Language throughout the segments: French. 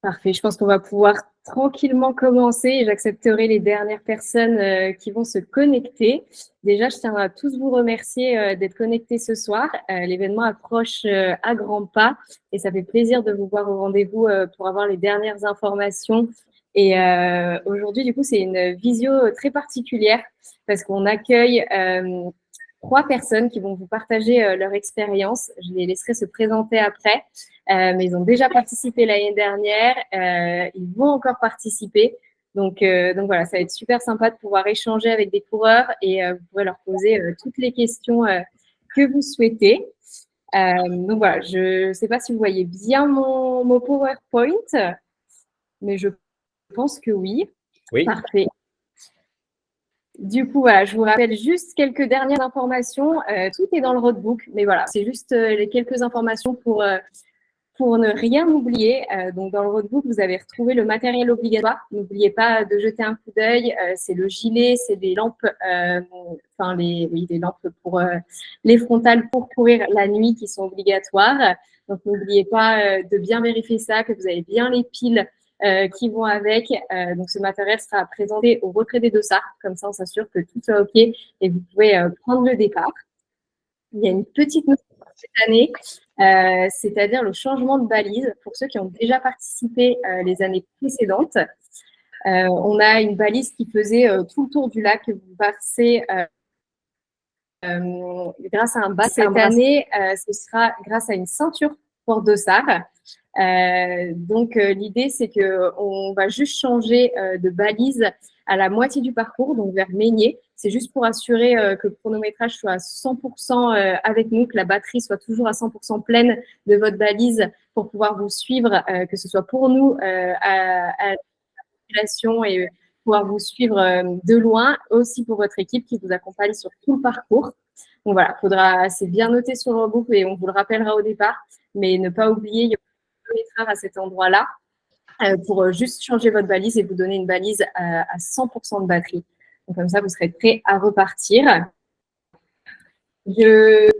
Parfait, je pense qu'on va pouvoir tranquillement commencer et j'accepterai les dernières personnes qui vont se connecter. Déjà, je tiens à tous vous remercier d'être connectés ce soir. L'événement approche à grands pas et ça fait plaisir de vous voir au rendez-vous pour avoir les dernières informations. Et aujourd'hui, du coup, c'est une visio très particulière parce qu'on accueille 3 personnes qui vont vous partager leur expérience. Je les laisserai se présenter après. Mais ils ont déjà participé l'année dernière. Ils vont encore participer. Donc voilà, ça va être super sympa de pouvoir échanger avec des coureurs et vous pourrez leur poser toutes les questions que vous souhaitez. Donc voilà, je ne sais pas si vous voyez bien mon PowerPoint, mais je pense que oui. Oui. Parfait. Du coup, voilà, je vous rappelle juste quelques dernières informations. Tout est dans le roadbook, mais voilà, c'est juste les quelques informations pour ne rien oublier. Donc, dans le roadbook, vous avez retrouvé le matériel obligatoire. N'oubliez pas de jeter un coup d'œil. C'est le gilet, c'est des lampes, des lampes pour les frontales pour courir la nuit qui sont obligatoires. Donc, n'oubliez pas de bien vérifier ça, que vous avez bien les piles qui vont avec. Donc, ce matériel sera présenté au retrait des dossards. Comme ça, on s'assure que tout est OK et vous pouvez prendre le départ. Il y a une petite nouveauté cette année, c'est-à-dire le changement de balise. Pour ceux qui ont déjà participé les années précédentes, on a une balise qui faisait tout le tour du lac que vous passez grâce à un bas. Cette année, ce sera grâce à une ceinture pour dossard. Donc, l'idée, c'est qu'on va juste changer de balise à la moitié du parcours, donc vers Meigné. C'est juste pour assurer que le chronométrage soit à 100% avec nous, que la batterie soit toujours à 100% pleine de votre balise pour pouvoir vous suivre, que ce soit pour nous à la population et pouvoir vous suivre de loin, aussi pour votre équipe qui vous accompagne sur tout le parcours. Donc voilà, c'est bien noté sur le roadbook et on vous le rappellera au départ, mais ne pas oublier, il y a un chronométrage à cet endroit-là pour juste changer votre balise et vous donner une balise à 100% de batterie. Donc comme ça, vous serez prêt à repartir. Je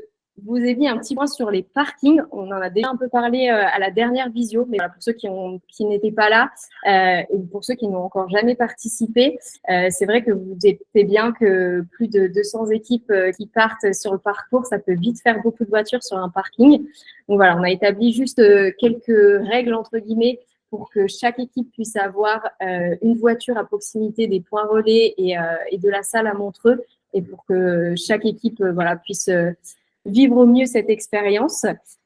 vous ai mis un petit point sur les parkings. On en a déjà un peu parlé à la dernière visio, mais voilà, pour ceux qui n'étaient pas là et pour ceux qui n'ont encore jamais participé, c'est vrai que vous doutez bien que plus de 200 équipes qui partent sur le parcours, ça peut vite faire beaucoup de voitures sur un parking. Donc voilà, on a établi juste quelques règles entre guillemets pour que chaque équipe puisse avoir une voiture à proximité des points relais et de la salle à Montreux, et pour que chaque équipe puisse vivre au mieux cette expérience.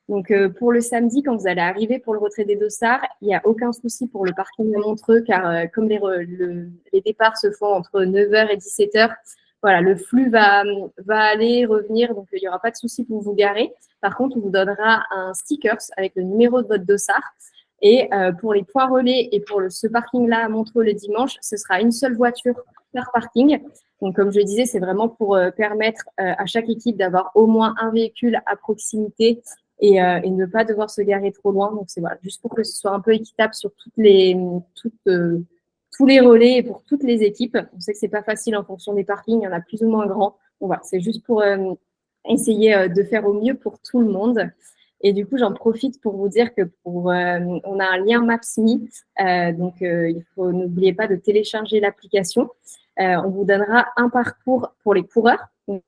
Donc, pour le samedi, quand vous allez arriver pour le retrait des dossards, il n'y a aucun souci pour le parking de Montreux, car comme les départs se font entre 9h et 17h, voilà, le flux va aller, revenir, donc il n'y aura pas de souci pour vous garer. Par contre, on vous donnera un sticker avec le numéro de votre dossard. Et pour les points relais et pour ce parking-là à Montreux le dimanche, ce sera une seule voiture par parking. Donc, comme je le disais, c'est vraiment pour permettre à chaque équipe d'avoir au moins un véhicule à proximité et ne pas devoir se garer trop loin. Donc, c'est voilà, juste pour que ce soit un peu équitable sur tous les relais et pour toutes les équipes. On sait que c'est pas facile en fonction des parkings, il y en a plus ou moins grands. Donc, voilà, c'est juste pour essayer de faire au mieux pour tout le monde. Et du coup, j'en profite pour vous dire que on a un lien Maps.me, donc n'oubliez pas de télécharger l'application. On vous donnera un parcours pour les coureurs. Donc,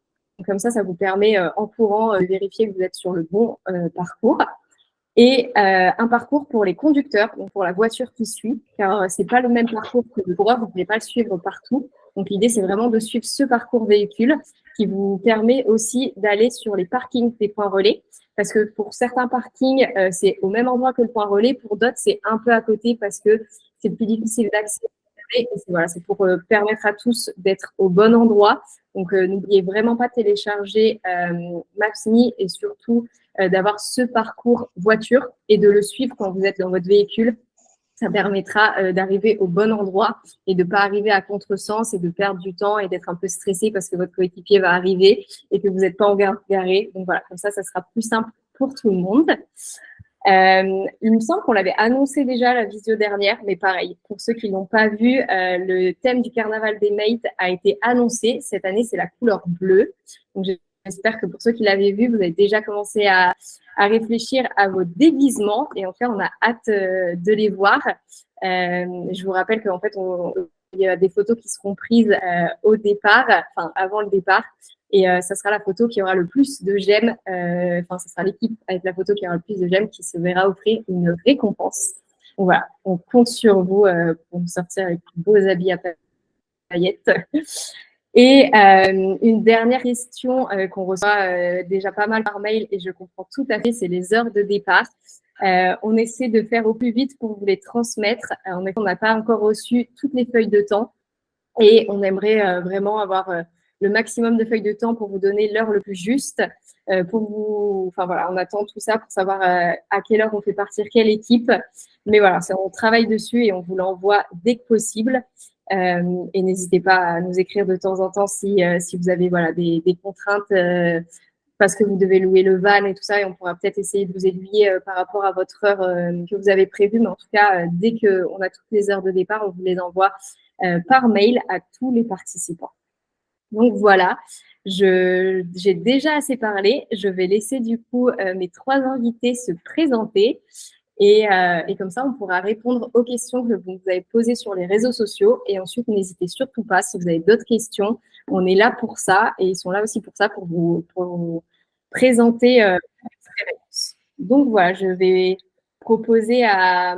comme ça vous permet en courant de vérifier que vous êtes sur le bon parcours. Et un parcours pour les conducteurs, donc pour la voiture qui suit, car c'est pas le même parcours que le coureur, vous ne pouvez pas le suivre partout. Donc l'idée, c'est vraiment de suivre ce parcours véhicule qui vous permet aussi d'aller sur les parkings des points relais. Parce que pour certains parkings, c'est au même endroit que le point relais. Pour d'autres, c'est un peu à côté parce que c'est plus difficile d'accès. Et c'est pour permettre à tous d'être au bon endroit. Donc, n'oubliez vraiment pas de télécharger Maps.me et surtout d'avoir ce parcours voiture et de le suivre quand vous êtes dans votre véhicule. Ça permettra d'arriver au bon endroit et de ne pas arriver à contresens et de perdre du temps et d'être un peu stressé parce que votre coéquipier va arriver et que vous n'êtes pas en garé. Donc voilà, comme ça sera plus simple pour tout le monde. Il me semble qu'on l'avait annoncé déjà la visio dernière, mais pareil, pour ceux qui ne l'ont pas vu, le thème du carnaval des mates a été annoncé. Cette année, c'est la couleur bleue. Donc, j'espère que pour ceux qui l'avaient vu, vous avez déjà commencé à à réfléchir à vos déguisements. Et en fait, on a hâte de les voir. Je vous rappelle qu'en fait, il y a des photos qui seront prises au départ, enfin avant le départ. Et ça sera la photo qui aura le plus de j'aime. Enfin, ça sera l'équipe avec la photo qui aura le plus de j'aime qui se verra offrir une récompense. Donc voilà, on compte sur vous pour nous sortir avec de beaux habits à paillettes. Et une dernière question qu'on reçoit déjà pas mal par mail, et je comprends tout à fait, c'est les heures de départ. On essaie de faire au plus vite pour vous les transmettre. En effet, on n'a pas encore reçu toutes les feuilles de temps et on aimerait vraiment avoir le maximum de feuilles de temps pour vous donner l'heure le plus juste. Enfin voilà, on attend tout ça pour savoir à quelle heure on fait partir quelle équipe. Mais voilà, on travaille dessus et on vous l'envoie dès que possible. Et n'hésitez pas à nous écrire de temps en temps si vous avez voilà, des contraintes parce que vous devez louer le van et tout ça, et on pourra peut-être essayer de vous aiguiller par rapport à votre heure que vous avez prévue. Mais en tout cas, dès qu'on a toutes les heures de départ, on vous les envoie par mail à tous les participants. Donc voilà, j'ai déjà assez parlé. Je vais laisser du coup mes 3 invités se présenter. Et comme ça, on pourra répondre aux questions que vous nous avez posées sur les réseaux sociaux. Et ensuite, n'hésitez surtout pas, si vous avez d'autres questions, on est là pour ça. Et ils sont là aussi pour ça, pour vous présenter les réponses. Donc voilà, je vais proposer à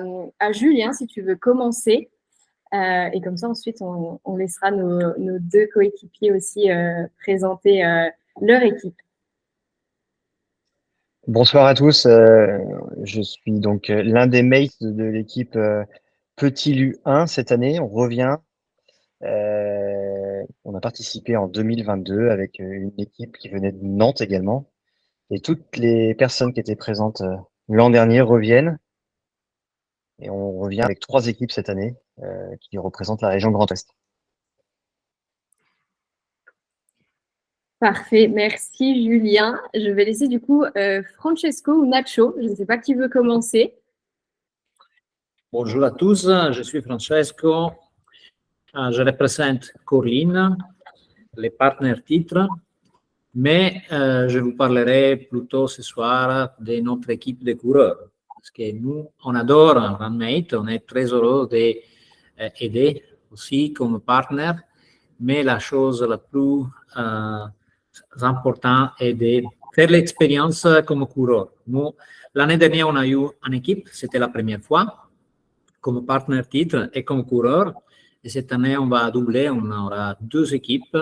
Julien, si tu veux commencer. Et comme ça, ensuite, on laissera nos 2 coéquipiers aussi présenter leur équipe. Bonsoir à tous, je suis donc l'un des mates de l'équipe Petit Lu 1 cette année. On revient. On a participé en 2022 avec une équipe qui venait de Nantes également. Et toutes les personnes qui étaient présentes l'an dernier reviennent. Et on revient avec 3 équipes cette année qui représentent la région Grand Ouest. Parfait, merci Julien. Je vais laisser du coup Francesco ou Nacho, je ne sais pas qui veut commencer. Bonjour à tous, je suis Francesco, je représente Corline, les partenaires titres, mais je vous parlerai plutôt ce soir de notre équipe de coureurs, parce que nous, on adore Runmate, on est très heureux d'aider aussi comme partenaire, mais la chose la plus importante est de faire l'expérience comme coureur. Nous, l'année dernière, on a eu une équipe, c'était la première fois, comme partenaire titre et comme coureur. Et cette année, on va doubler, on aura 2 équipes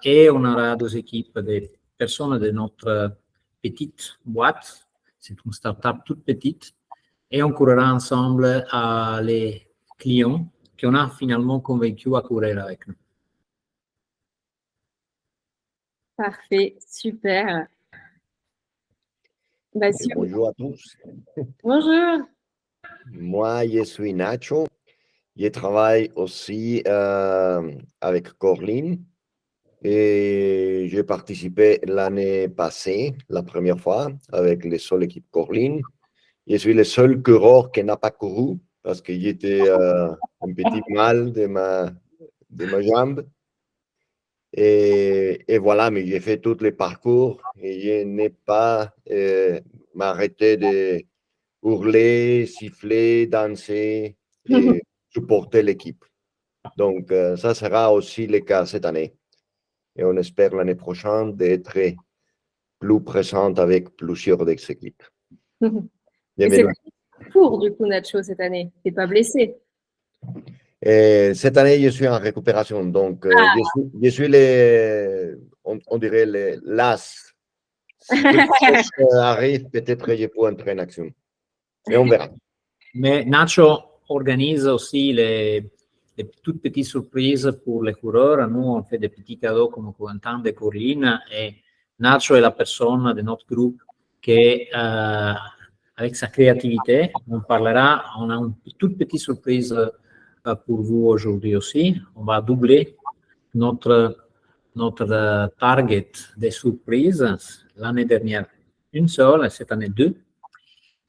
et on aura 2 équipes de personnes de notre petite boîte. C'est une start-up toute petite. Et on courra ensemble à les clients qu'on a finalement convaincus à courir avec nous. Parfait, super. Bonjour à tous. Bonjour. Moi, je suis Nacho. Je travaille aussi avec Corline et j'ai participé l'année passée, la première fois, avec les seules équipes Corline. Je suis le seul coureur qui n'a pas couru parce que j'étais un petit mal de ma jambe. Et voilà, mais j'ai fait tous les parcours et je n'ai pas m'arrêté de hurler, siffler, danser et supporter l'équipe. Donc, ça sera aussi le cas cette année. Et on espère l'année prochaine d'être plus présente avec plusieurs des équipes. C'est pour du coup, Nacho, cette année. Tu n'es pas blessé? Et cette année, je suis en récupération. Donc, je suis on dirait l'as. Si quelque chose arrive, peut-être je peux entrer en action. Mais on verra. Mais Nacho organise aussi les toutes petites surprises pour les coureurs. Nous, on fait des petits cadeaux comme Coventant de Corline et Nacho est la personne de notre groupe qui, avec sa créativité, on a une toute petite surprise pour vous aujourd'hui aussi. On va doubler notre target des surprises. L'année dernière, une seule, et cette année 2.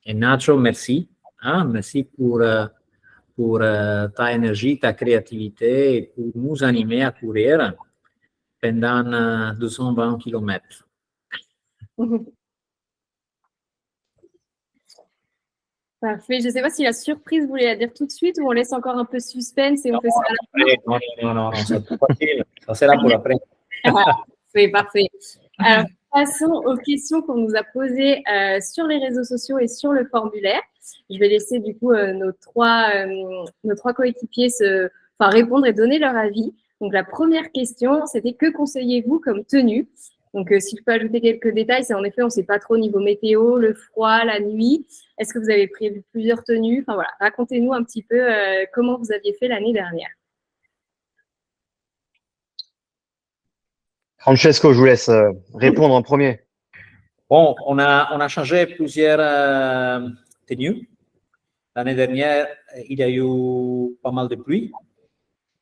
Et Nacho, merci. Merci pour ta énergie, ta créativité et pour nous animer à courir pendant 220 km. Parfait. Je ne sais pas si la surprise, vous voulez la dire tout de suite ou on laisse encore un peu suspense et on fait ça à la fin. Non, c'est trop facile. Ça sera pour après. C'est parfait. Alors, passons aux questions qu'on nous a posées sur les réseaux sociaux et sur le formulaire. Je vais laisser du coup nos trois coéquipiers répondre et donner leur avis. Donc, la première question, c'était que conseillez-vous comme tenue? Donc, si je peux ajouter quelques détails, c'est en effet, on ne sait pas trop niveau météo, le froid, la nuit. Est-ce que vous avez prévu plusieurs tenues? Enfin voilà, racontez-nous un petit peu comment vous aviez fait l'année dernière. Francesco, je vous laisse répondre en premier. Bon, on a changé plusieurs tenues. L'année dernière, il y a eu pas mal de pluie,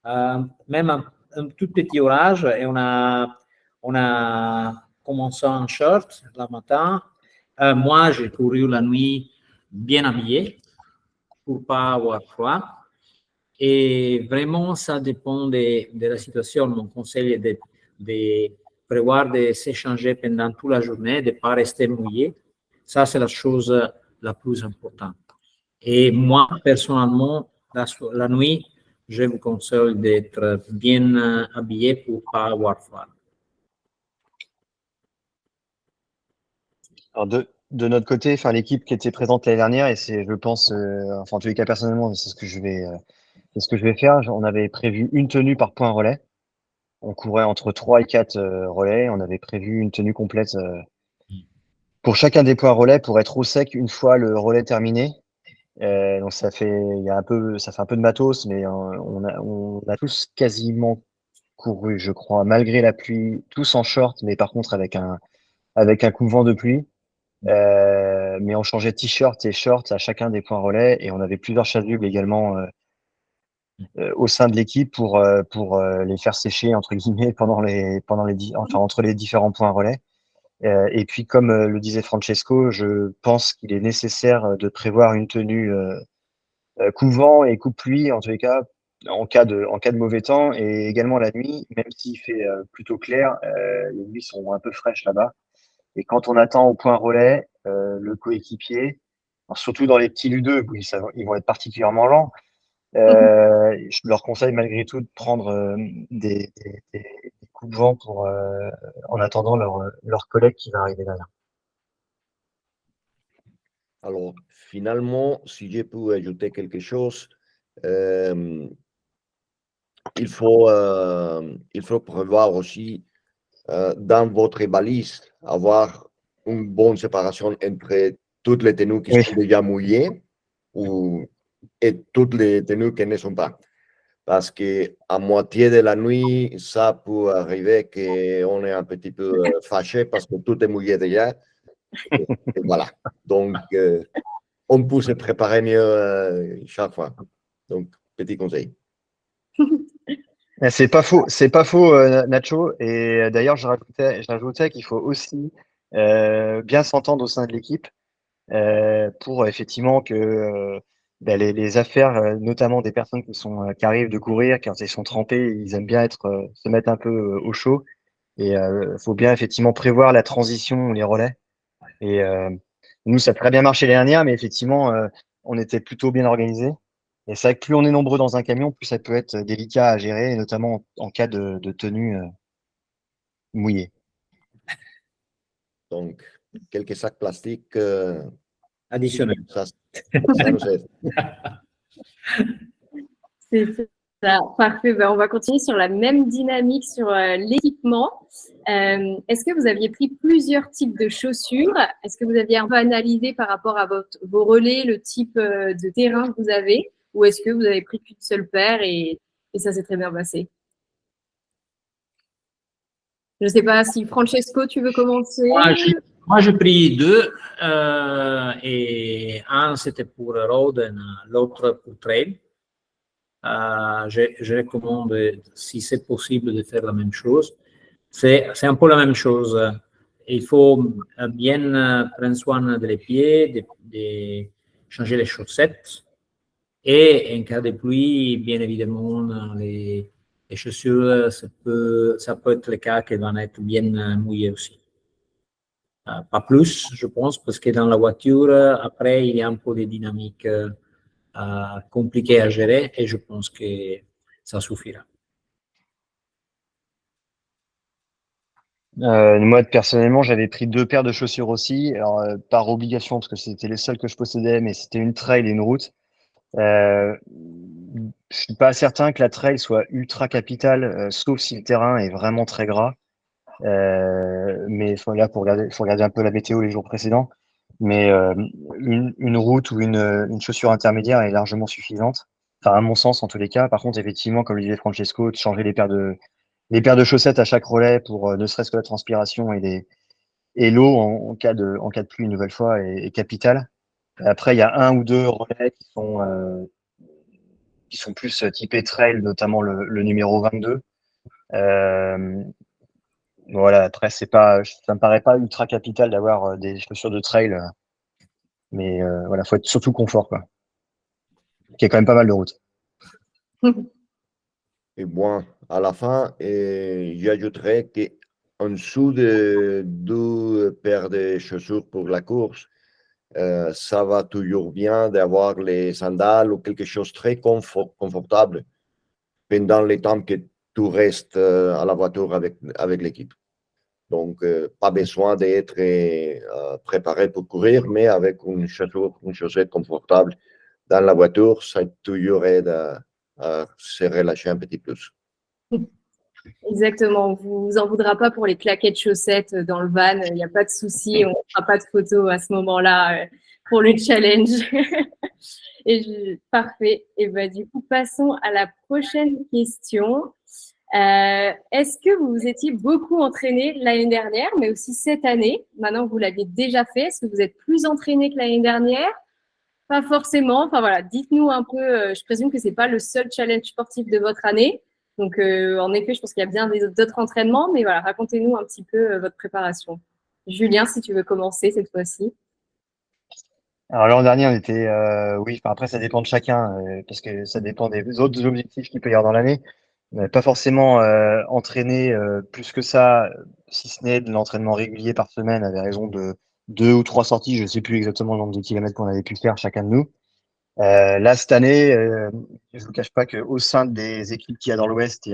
même un tout petit orage, et on a commencé en short le matin. Moi, j'ai couru la nuit bien habillé pour pas avoir froid. Et vraiment, ça dépend de la situation. Mon conseil est de prévoir de s'échanger pendant toute la journée, de ne pas rester mouillé. Ça, c'est la chose la plus importante. Et moi, personnellement, la nuit, je vous conseille d'être bien habillé pour ne pas avoir froid. Alors de notre côté, enfin l'équipe qui était présente l'année dernière, et c'est, je pense, enfin en tous les cas personnellement, c'est ce que je vais faire. On avait prévu une tenue par point relais. On courait entre 3 et 4 relais. On avait prévu une tenue complète pour chacun des points relais pour être au sec une fois le relais terminé. Donc ça fait un peu de matos, mais on a tous quasiment couru, je crois, malgré la pluie, tous en short, mais par contre avec un coup de vent de pluie. Mais on changeait t-shirt et short à chacun des points relais et on avait plusieurs chasubles également au sein de l'équipe pour les faire sécher entre guillemets entre les différents points relais. Et puis comme le disait Francesco, je pense qu'il est nécessaire de prévoir une tenue coup-vent et coup-pluie en tous les cas en cas de mauvais temps et également la nuit, même s'il fait plutôt clair, les nuits sont un peu fraîches là-bas. Et quand on attend au point relais, le coéquipier, surtout dans les petits Lu2, ils vont être particulièrement lents. Je leur conseille malgré tout de prendre des coups de vent en attendant leur collègue qui va arriver derrière. Alors, finalement, si je peux ajouter quelque chose, il faut prévoir aussi dans votre balise, avoir une bonne séparation entre toutes les tenues qui sont déjà mouillées et toutes les tenues qui ne sont pas. Parce qu'à moitié de la nuit, ça peut arriver qu'on est un petit peu fâché parce que tout est mouillé déjà. Et voilà. Donc, on peut se préparer mieux chaque fois. Donc, petit conseil. C'est pas faux, Nacho. Et d'ailleurs, je rajoutais qu'il faut aussi bien s'entendre au sein de l'équipe pour effectivement que les affaires, notamment des personnes qui arrivent de courir, quand ils sont trempés, ils aiment bien se mettre un peu au chaud. Et faut bien effectivement prévoir la transition, les relais. Et nous, ça a très bien marché l'année dernière, mais effectivement, on était plutôt bien organisés. Et c'est vrai que plus on est nombreux dans un camion, plus ça peut être délicat à gérer, et notamment en cas de tenue mouillée. Donc, quelques sacs plastiques Additionnels. Ça nous aide. C'est ça, parfait. Ben, on va continuer sur la même dynamique sur l'équipement. Est-ce que vous aviez pris plusieurs types de chaussures? Est-ce que vous aviez un peu analysé par rapport à vos relais, le type de terrain que vous avez? Ou est-ce que vous avez pris qu'une seule paire et ça s'est très bien passé? Je ne sais pas si Francesco, tu veux commencer? Moi, j'ai pris deux. Et un, c'était pour road, l'autre pour trail. Je recommande, si c'est possible, de faire la même chose. C'est un peu la même chose. Il faut bien prendre soin des pieds, de changer les chaussettes. Et en cas de pluie, bien évidemment, les chaussures, ça peut être le cas qu'elles vont être bien mouillées aussi. Pas plus, je pense, parce que dans la voiture, après, il y a un peu de dynamique compliquée à gérer et je pense que ça suffira. Moi, personnellement, j'avais pris 2 paires de chaussures aussi. Alors, par obligation, parce que c'était les seules que je possédais, mais c'était une trail et une route. Je suis pas certain que la trail soit ultra capitale, sauf si le terrain est vraiment très gras. Mais faut regarder un peu la météo les jours précédents. Mais une route ou une chaussure intermédiaire est largement suffisante. Enfin, à mon sens, en tous les cas. Par contre, effectivement, comme le disait Francesco, de changer les paires de chaussettes à chaque relais pour ne serait-ce que la transpiration et l'eau en cas de pluie une nouvelle fois est capitale. Après, il y a 1 ou 2 relais qui sont plus typés trail, notamment le numéro 22. Voilà, après, ça me paraît pas ultra capital d'avoir des chaussures de trail, mais voilà, faut être surtout confort, quoi. Il y a quand même pas mal de routes. Et bon, à la fin, j'ajouterais qu'en dessous de 2 paires de chaussures pour la course, ça va toujours bien d'avoir les sandales ou quelque chose de très confortable pendant le temps que tu restes à la voiture avec l'équipe. Donc, pas besoin d'être préparé pour courir, mais avec une chaussette confortable dans la voiture, ça toujours aide à se relâcher un petit peu. Exactement, on vous en voudra pas pour les claquettes chaussettes dans le van, il n'y a pas de souci, on ne fera pas de photos à ce moment-là pour le challenge. Parfait. Et bah, du coup, passons à la prochaine question. Est-ce que vous vous étiez beaucoup entraîné l'année dernière, mais aussi cette année? Maintenant que vous l'aviez déjà fait, est-ce que vous êtes plus entraîné que l'année dernière? Pas forcément. Enfin voilà, dites-nous un peu. Je présume que c'est pas le seul challenge sportif de votre année. Donc, en effet, je pense qu'il y a bien d'autres entraînements, mais voilà, racontez-nous un petit peu votre préparation. Julien, si tu veux commencer cette fois-ci. Alors l'an dernier, on était, oui, enfin, après ça dépend de chacun, parce que ça dépend des autres objectifs qu'il peut y avoir dans l'année. On n'avait pas forcément entraîné plus que ça, si ce n'est de l'entraînement régulier par semaine, avait raison de 2 ou 3 sorties, je ne sais plus exactement le nombre de kilomètres qu'on avait pu faire chacun de nous. Là, cette année, je ne vous cache pas qu'au sein des équipes qu'il y a dans l'Ouest,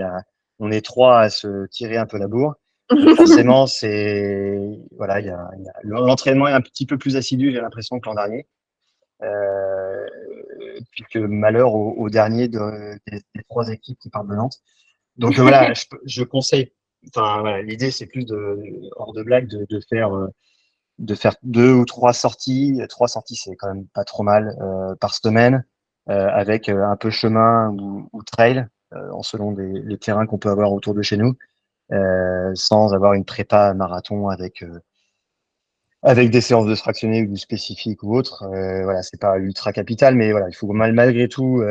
on est 3 à se tirer un peu la bourre. Donc forcément, voilà, l'entraînement est un petit peu plus assidu, j'ai l'impression, que l'an dernier. Puisque malheur au dernier des 3 équipes qui partent de Nantes. Donc voilà, je conseille. Enfin voilà, l'idée c'est plus hors de blague de faire 2 ou 3 sorties. 3 sorties, c'est quand même pas trop mal par semaine, avec un peu chemin ou trail, en selon les terrains qu'on peut avoir autour de chez nous, sans avoir une prépa marathon avec des séances de fractionnés ou du spécifique ou autre. Voilà, c'est pas ultra capital, mais voilà, il faut malgré tout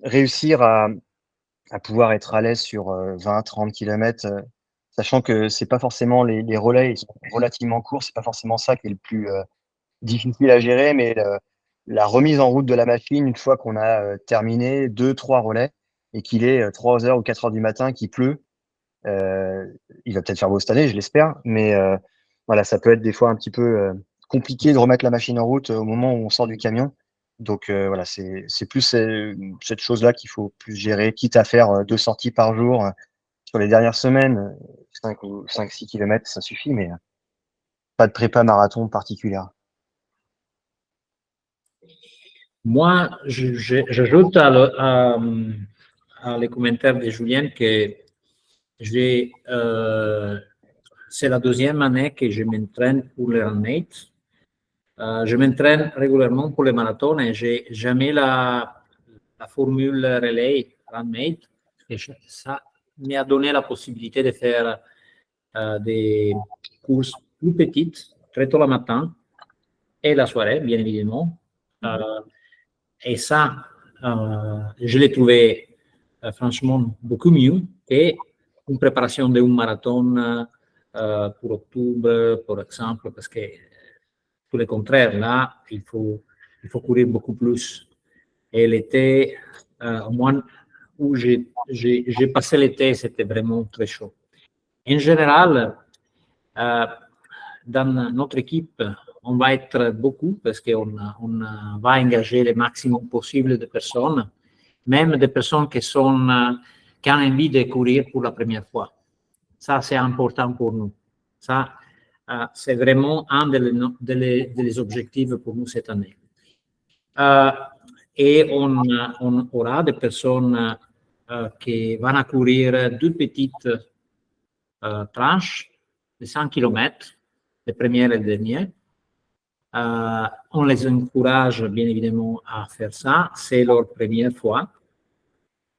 réussir à pouvoir être à l'aise sur 20-30 km, sachant que c'est pas forcément les relais, ils sont relativement courts, c'est pas forcément ça qui est le plus difficile à gérer, mais la remise en route de la machine, une fois qu'on a terminé 2-3 relais et qu'il est 3 heures ou 4 heures du matin, qu'il pleut, il va peut-être faire beau cette année, je l'espère, mais voilà, ça peut être des fois un petit peu compliqué de remettre la machine en route au moment où on sort du camion. Donc voilà, c'est plus cette chose-là qu'il faut plus gérer, quitte à faire 2 sorties par jour. Sur les dernières semaines, 5-6 km, ça suffit, mais pas de prépa marathon particulière. Moi, j'ajoute à les commentaires de Julien que c'est la 2e année que je m'entraîne pour le Runmate. Je m'entraîne régulièrement pour les marathons et j'ai jamais la formule relais Runmate. Et ça m'a donné la possibilité de faire des courses plus petites, très tôt le matin et la soirée, bien évidemment. Et ça, je l'ai trouvé franchement beaucoup mieux qu'une préparation d'un marathon pour octobre, par exemple, parce que tout le contraire, là, il faut courir beaucoup plus. Et l'été, au moins où j'ai passé l'été, c'était vraiment très chaud. En général, dans notre équipe, on va être beaucoup parce qu'on va engager le maximum possible de personnes, même des personnes qui ont envie de courir pour la première fois. Ça, c'est important pour nous. Ça, c'est vraiment un des objectifs pour nous cette année. Et on aura des personnes qui vont courir 2 petites tranches de 100 km, les premières et les dernières. On les encourage bien évidemment à faire ça, c'est leur première fois.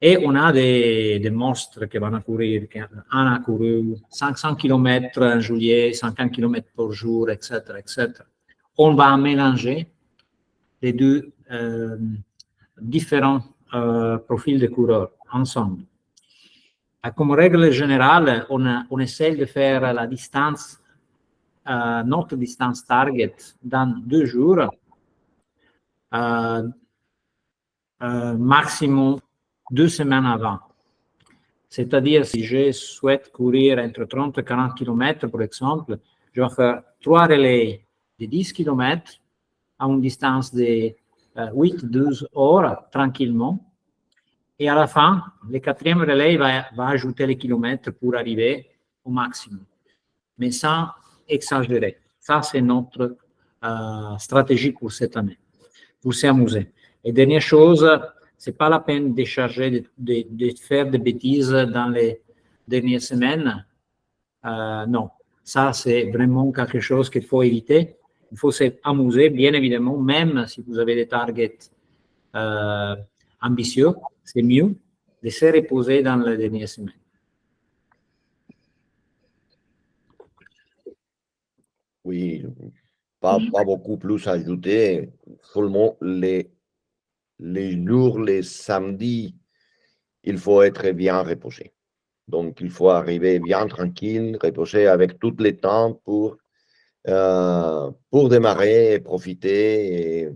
Et on a des monstres qui vont courir. Un a couru 500 km en juillet, 50 km par jour, etc., etc. On va mélanger les deux différents profils de coureurs ensemble. Comme règle générale, on essaie de faire la distance, notre distance target dans 2 jours, maximum 2 semaines avant. C'est-à-dire, si je souhaite courir entre 30 et 40 km, par exemple, je vais faire 3 relais de 10 km à une distance de 8-12 heures, tranquillement. Et à la fin, le 4e relais va ajouter les kilomètres pour arriver au maximum, mais sans exagérer. Ça, c'est notre stratégie pour cette année, pour s'amuser. Et dernière chose, c'est pas la peine de charger, de faire des bêtises dans les dernières semaines. Non, ça, c'est vraiment quelque chose qu'il faut éviter. Il faut s'amuser, bien évidemment, même si vous avez des targets ambitieux, c'est mieux de se reposer dans les dernières semaines. Oui, pas beaucoup plus à ajouter. Seulement les jours, les samedis, il faut être bien reposé. Donc, il faut arriver bien tranquille, reposer avec tout le temps pour démarrer, et profiter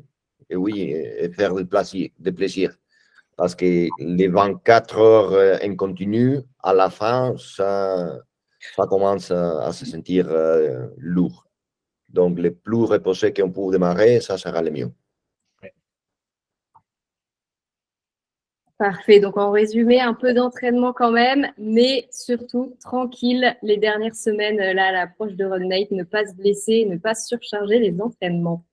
et oui, et faire du plaisir. Parce que les 24 heures en continu, à la fin, ça commence à se sentir lourd. Donc, le plus reposé qu'on peut démarrer, ça sera le mieux. Parfait. Donc, en résumé, un peu d'entraînement quand même, mais surtout tranquille les dernières semaines, là, à l'approche de Run Night, ne pas se blesser, ne pas surcharger les entraînements.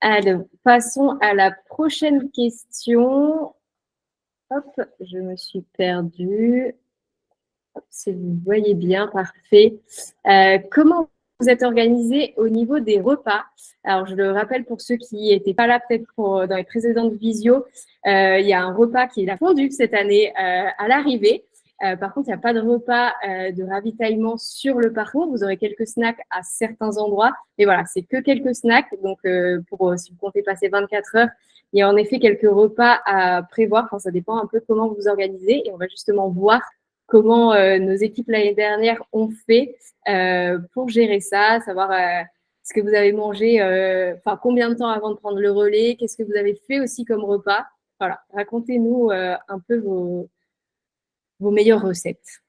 Alors, passons à la prochaine question. Hop, je me suis perdue. Hop, si vous voyez bien, parfait. Comment vous êtes organisé au niveau des repas? Alors, je le rappelle pour ceux qui n'étaient pas là peut-être dans les précédentes visios, il y a un repas qui est la fondue cette année à l'arrivée. Par contre, il n'y a pas de repas de ravitaillement sur le parcours. Vous aurez quelques snacks à certains endroits. Mais voilà, c'est que quelques snacks. Donc, si vous comptez passer 24 heures, il y a en effet quelques repas à prévoir. Enfin, ça dépend un peu comment vous vous organisez. Et on va justement voir comment nos équipes l'année dernière ont fait pour gérer ça, savoir ce que vous avez mangé, combien de temps avant de prendre le relais, qu'est-ce que vous avez fait aussi comme repas. Voilà, racontez-nous un peu vos meilleures recettes.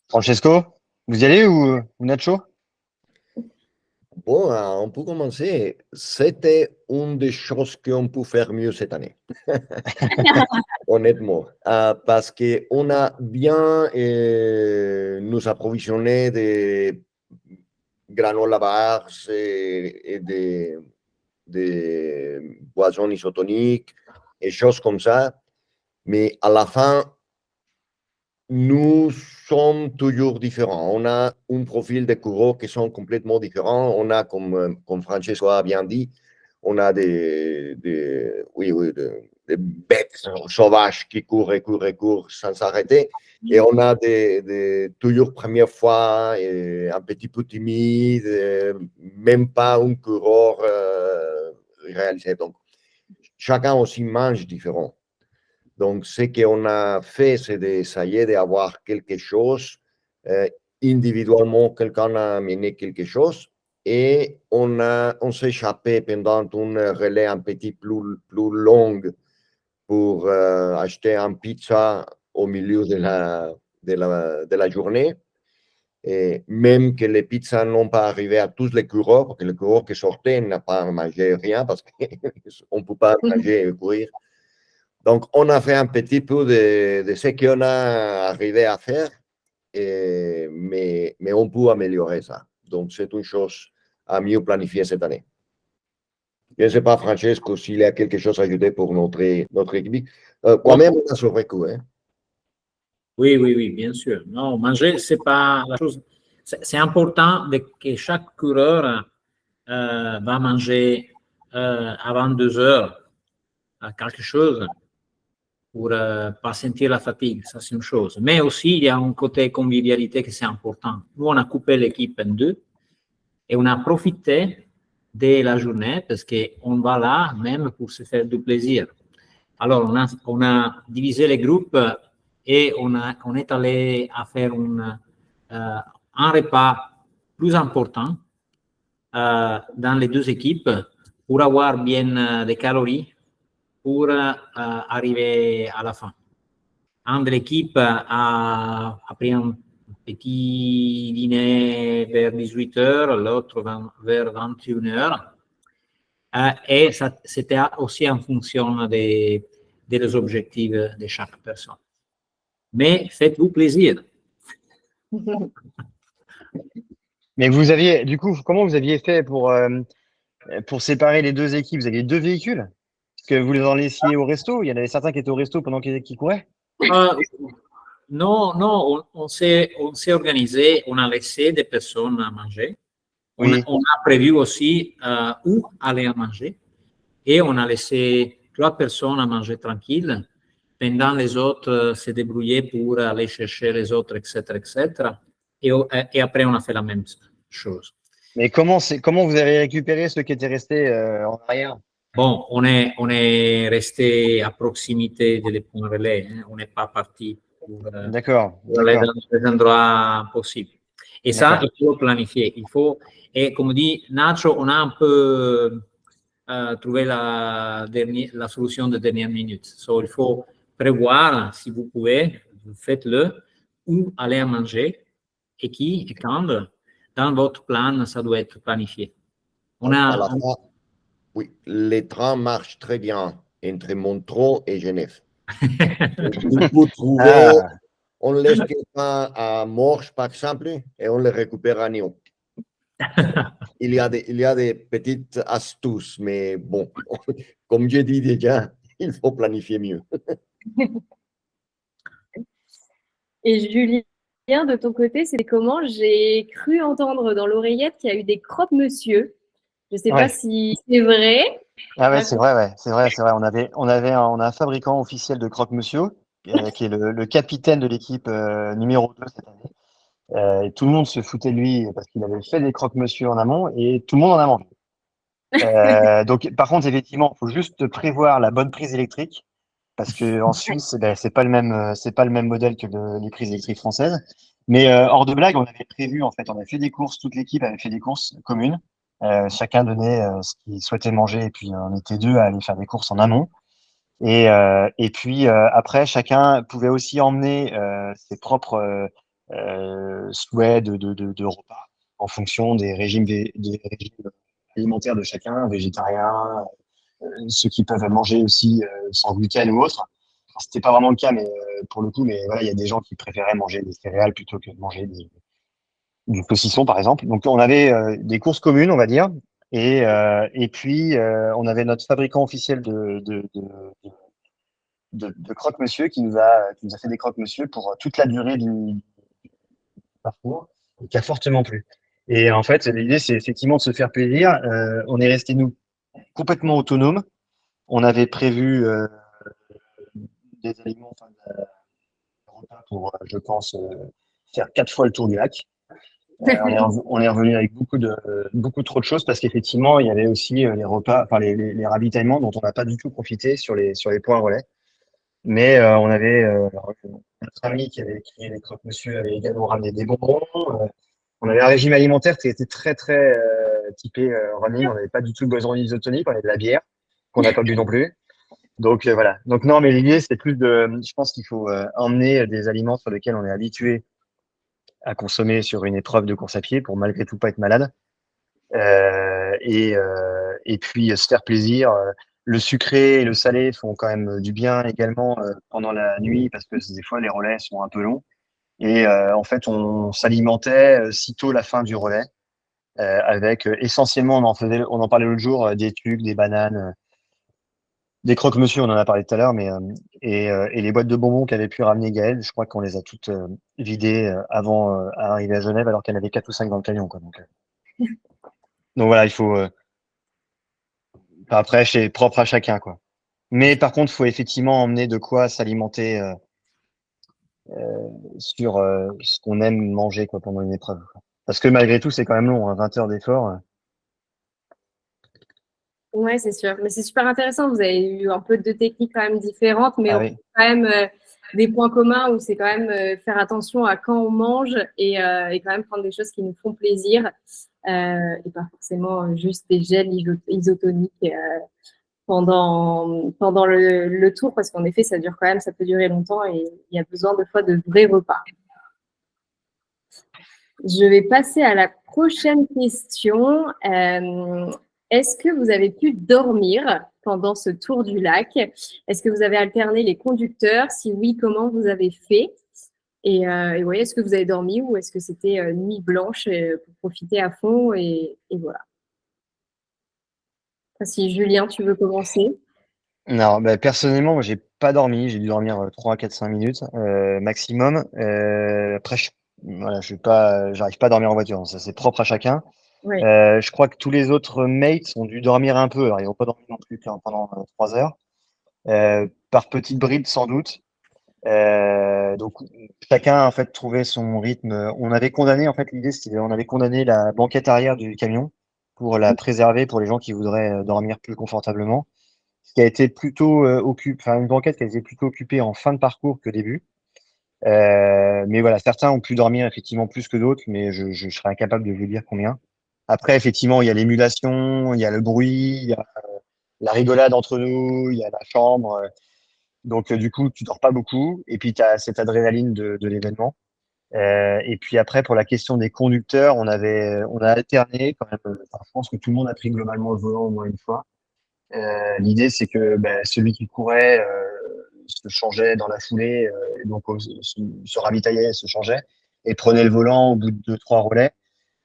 Francesco, vous y allez ou Nacho? Bon, on peut commencer. C'était une des choses qu'on peut faire mieux cette année. Honnêtement. Parce qu'on a bien nous approvisionné de granola bars et de boissons isotoniques et choses comme ça. Mais à la fin, nous sommes toujours différents. On a un profil de coureurs qui sont complètement différents. On a, comme Francesco a bien dit, on a des bêtes sauvages qui courent et courent et courent sans s'arrêter. Et on a toujours première fois, un petit peu timide, même pas un coureur réalisé. Donc, chacun aussi mange différent. Donc, ce qu'on a fait, c'est d'essayer d'avoir quelque chose. Individuellement, quelqu'un a amené quelque chose et on s'est échappé pendant une relais un petit plus longue pour acheter une pizza au milieu de la journée. Et même que les pizzas n'ont pas arrivé à tous les coureurs, parce que le coureur qui sortait n'a pas mangé rien parce qu'on ne peut pas manger et courir. Donc, on a fait un petit peu de ce qu'on a arrivé à faire, mais on peut améliorer ça. Donc, c'est une chose à mieux planifier cette année. Je ne sais pas, Francesco, s'il y a quelque chose à ajouter pour notre équipe. Quand même, on a survécu. Hein? Oui, bien sûr. Non, manger, c'est pas la chose. C'est important que chaque coureur va manger avant 2 heures quelque chose pour ne pas sentir la fatigue. Ça, c'est une chose. Mais aussi, il y a un côté convivialité que c'est important. Nous, on a coupé l'équipe en deux et on a profité de la journée parce qu'on va là même pour se faire du plaisir. Alors, on a divisé les groupes et on est allé à faire un repas plus important dans les deux équipes pour avoir bien des calories pour arriver à la fin. Un de l'équipe a pris un petit dîner vers 18h, l'autre vers 21h. Et c'était aussi en fonction des objectifs de chaque personne. Mais faites-vous plaisir. Mais vous aviez, du coup, comment vous aviez fait pour séparer les deux équipes? Vous aviez 2 véhicules? Parce que vous les en laissiez au resto? Il y en avait certains qui étaient au resto pendant qu'ils couraient? Non, on s'est organisé, on a laissé des personnes à manger. Oui. On a prévu aussi où aller à manger et on a laissé 3 personnes à manger tranquilles pendant les autres se débrouillaient pour aller chercher les autres, etc., etc. Et après, on a fait la même chose. Mais comment vous avez récupéré ceux qui étaient restés en arrière? Bon, on est resté à proximité des points relais. Hein. On n'est pas parti pour aller dans les endroits possibles. Et ça, il faut planifier. Et comme dit Nacho, on a un peu trouvé la solution de dernière minute. So, il faut prévoir, si vous pouvez, faites-le, où aller à manger et qui et quand. Dans votre plan, ça doit être planifié. Oui, les trains marchent très bien entre Montreux et Genève. On peut trouver, on laisse les trains à Morges, par exemple, et on les récupère à Nyon. Il y a des petites astuces, mais bon, comme j'ai dit déjà, il faut planifier mieux. Et Julien, de ton côté, c'était comment? J'ai cru entendre dans l'oreillette qu'il y a eu des croque-monsieur. Je ne sais pas si c'est vrai. Ah ouais, c'est vrai, ouais. C'est vrai. On a un fabricant officiel de croque-monsieur qui est le capitaine de l'équipe numéro 2 cette année. Et tout le monde se foutait de lui parce qu'il avait fait des croque-monsieur en amont et tout le monde en a mangé. Donc, par contre, effectivement, il faut juste prévoir la bonne prise électrique parce que en Suisse, c'est pas le même modèle que les prises électriques françaises. Mais hors de blague, on avait prévu, en fait, on a fait des courses, toute l'équipe avait fait des courses communes. Chacun donnait ce qu'il souhaitait manger et puis on était 2 à aller faire des courses en amont. Et puis après, chacun pouvait aussi emmener ses propres souhaits de repas en fonction des régimes alimentaires de chacun, végétariens, ceux qui peuvent manger aussi sans gluten ou autre. C'était pas vraiment le cas, mais pour le coup, mais voilà, il y a des gens qui préféraient manger des céréales plutôt que de manger du saucisson, par exemple. Donc, on avait des courses communes, on va dire, et puis on avait notre fabricant officiel de croque-monsieur qui nous a fait des croque-monsieur pour toute la durée du parcours, et qui a fortement plu. Et en fait, l'idée, c'est effectivement de se faire plaisir. On est resté, nous, complètement autonomes. On avait prévu des aliments, repas pour, je pense, faire 4 fois le tour du lac. On est revenu avec beaucoup trop de choses parce qu'effectivement, il y avait aussi les repas, enfin les ravitaillements dont on n'a pas du tout profité sur les points relais. Mais on avait notre ami qui avait créé les croque-monsieur avait également ramené des bonbons. On avait un régime alimentaire qui était très très typé running. On n'avait pas du tout besoin d'isotonique, on avait de la bière qu'on n'a pas bu non plus. Donc voilà. Donc non, mais l'idée c'est plus je pense qu'il faut emmener des aliments sur lesquels on est habitué à consommer sur une épreuve de course à pied pour malgré tout pas être malade. Et puis se faire plaisir. Le sucré et le salé font quand même du bien également pendant la nuit parce que des fois les relais sont un peu longs. Et en fait, on s'alimentait sitôt la fin du relais avec essentiellement, on en parlait l'autre jour, des tucs, des bananes, des croque-monsieur, on en a parlé tout à l'heure, mais et les boîtes de bonbons qu'avait pu ramener Gaël, je crois qu'on les a toutes vidées avant d'arriver à Genève, alors qu'il y en avait 4 ou 5 dans le camion, quoi. Donc voilà, il faut. Après, c'est propre à chacun, quoi. Mais par contre, il faut effectivement emmener de quoi s'alimenter sur ce qu'on aime manger, quoi, pendant une épreuve, quoi. Parce que malgré tout, c'est quand même long, hein, 20 heures d'effort. Ouais, c'est sûr. Mais c'est super intéressant. Vous avez eu un peu de techniques quand même différentes, mais Ah on oui. a quand même des points communs où c'est quand même faire attention à quand on mange et quand même prendre des choses qui nous font plaisir et pas forcément juste des gels isotoniques pendant le tour parce qu'en effet, ça dure quand même, ça peut durer longtemps et il y a besoin de fois de vrais repas. Je vais passer à la prochaine question. Est-ce que vous avez pu dormir pendant ce tour du lac? Est-ce que vous avez alterné les conducteurs? Si oui, comment vous avez fait? Et ouais, est-ce que vous avez dormi ou est-ce que c'était nuit blanche pour profiter à fond et voilà. Si Julien, tu veux commencer? Non, bah, personnellement, moi, j'ai pas dormi. J'ai dû dormir 3, 4, 5 minutes maximum. Après, voilà, j'arrive pas à dormir en voiture. Donc ça, c'est propre à chacun. Oui. Je crois que tous les autres mates ont dû dormir un peu. Alors, ils n'ont pas dormi non plus pendant 3 heures. Par petites bribes, sans doute. Donc, chacun, en fait, trouvait son rythme. On avait condamné, en fait, l'idée, c'était, on avait condamné la banquette arrière du camion pour la préserver pour les gens qui voudraient dormir plus confortablement. Ce qui a été plutôt une banquette qui a été plutôt occupée en fin de parcours que début. Mais voilà, certains ont pu dormir effectivement plus que d'autres, mais je serais incapable de vous dire combien. Après, effectivement, il y a l'émulation, il y a le bruit, il y a la rigolade entre nous, il y a la chambre. Donc, du coup, tu dors pas beaucoup. Et puis, tu as cette adrénaline de l'événement. Et puis après, pour la question des conducteurs, on a alterné quand même. Enfin, je pense que tout le monde a pris globalement le volant au moins une fois. L'idée, c'est que celui qui courait se changeait dans la foulée, et donc se ravitaillait, se changeait, et prenait le volant au bout de 2, 3 relais.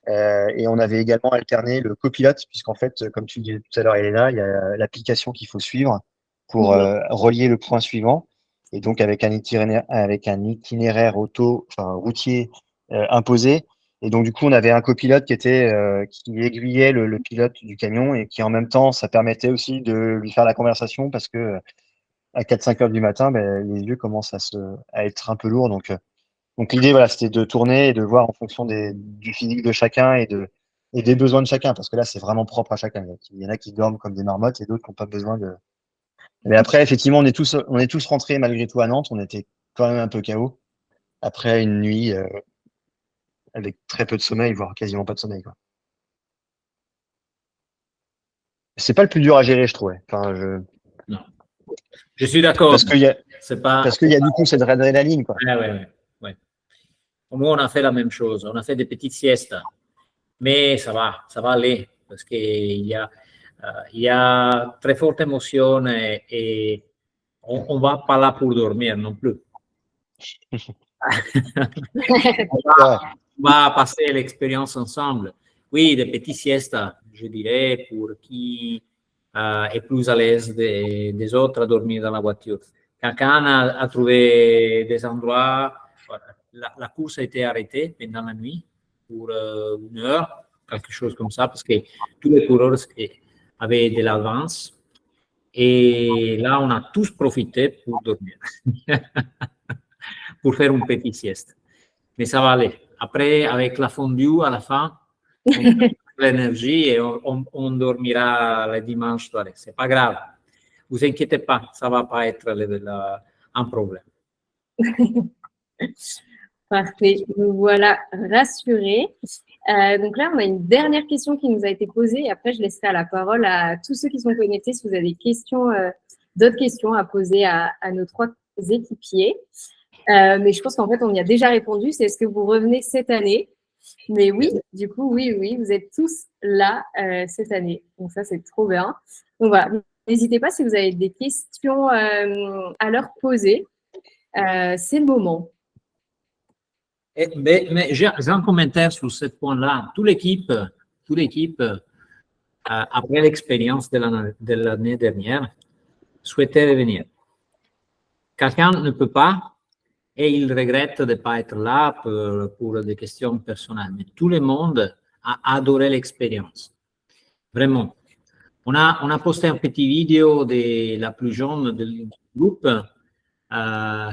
Et on avait également alterné le copilote, puisqu'en fait, comme tu disais tout à l'heure, Elena, il y a l'application qu'il faut suivre pour relier le point suivant. Et donc, avec un itinéraire routier imposé. Et donc, du coup, on avait un copilote qui aiguillait le pilote du camion et qui, en même temps, ça permettait aussi de lui faire la conversation parce que à 4, 5 heures du matin, les yeux commencent à être un peu lourds. Donc l'idée, voilà, c'était de tourner et de voir en fonction du physique de chacun et des besoins de chacun, parce que là, c'est vraiment propre à chacun. Il y en a qui dorment comme des marmottes et d'autres qui n'ont pas besoin de. Mais après, effectivement, on est tous rentrés malgré tout à Nantes. On était quand même un peu KO après une nuit avec très peu de sommeil, voire quasiment pas de sommeil, quoi. C'est pas le plus dur à gérer, je trouvais. Non. Je suis d'accord. Parce qu'il y a, C'est pas. parce qu'il y a du coup cette adrénaline, quoi. Ouais. Nous, on a fait la même chose. On a fait des petites siestes. Mais ça va aller. Parce qu'il y a très forte émotion et on ne va pas là pour dormir non plus. On va passer l'expérience ensemble. Oui, des petites siestes, je dirais, pour qui est plus à l'aise des autres à dormir dans la voiture. Quelqu'un a trouvé des endroits, la course a été arrêtée pendant la nuit pour 1 heure, quelque chose comme ça, parce que tous les coureurs avaient de l'avance. Et là, on a tous profité pour dormir, pour faire une petite sieste. Mais ça va aller. Après, avec la fondue à la fin, on a l'énergie et on dormira le dimanche soirée. C'est pas grave. Vous inquiétez pas, ça va pas être un problème. Parfait. Nous voilà rassurés. Donc là, on a une dernière question qui nous a été posée et après, je laisserai la parole à tous ceux qui sont connectés si vous avez des questions, d'autres questions à poser à nos 3 équipiers. Mais je pense qu'en fait, on y a déjà répondu. C'est est-ce que vous revenez cette année? Mais oui, du coup, oui, vous êtes tous là cette année. Donc ça, c'est trop bien. Donc voilà, n'hésitez pas si vous avez des questions à leur poser. C'est le moment. Mais j'ai un commentaire sur ce point-là. Toute l'équipe, après l'expérience de l'année dernière, souhaitait revenir. Quelqu'un ne peut pas et il regrette de ne pas être là pour des questions personnelles. Mais tout le monde a adoré l'expérience. Vraiment. On a posté un petit vidéo de la plus jeune du groupe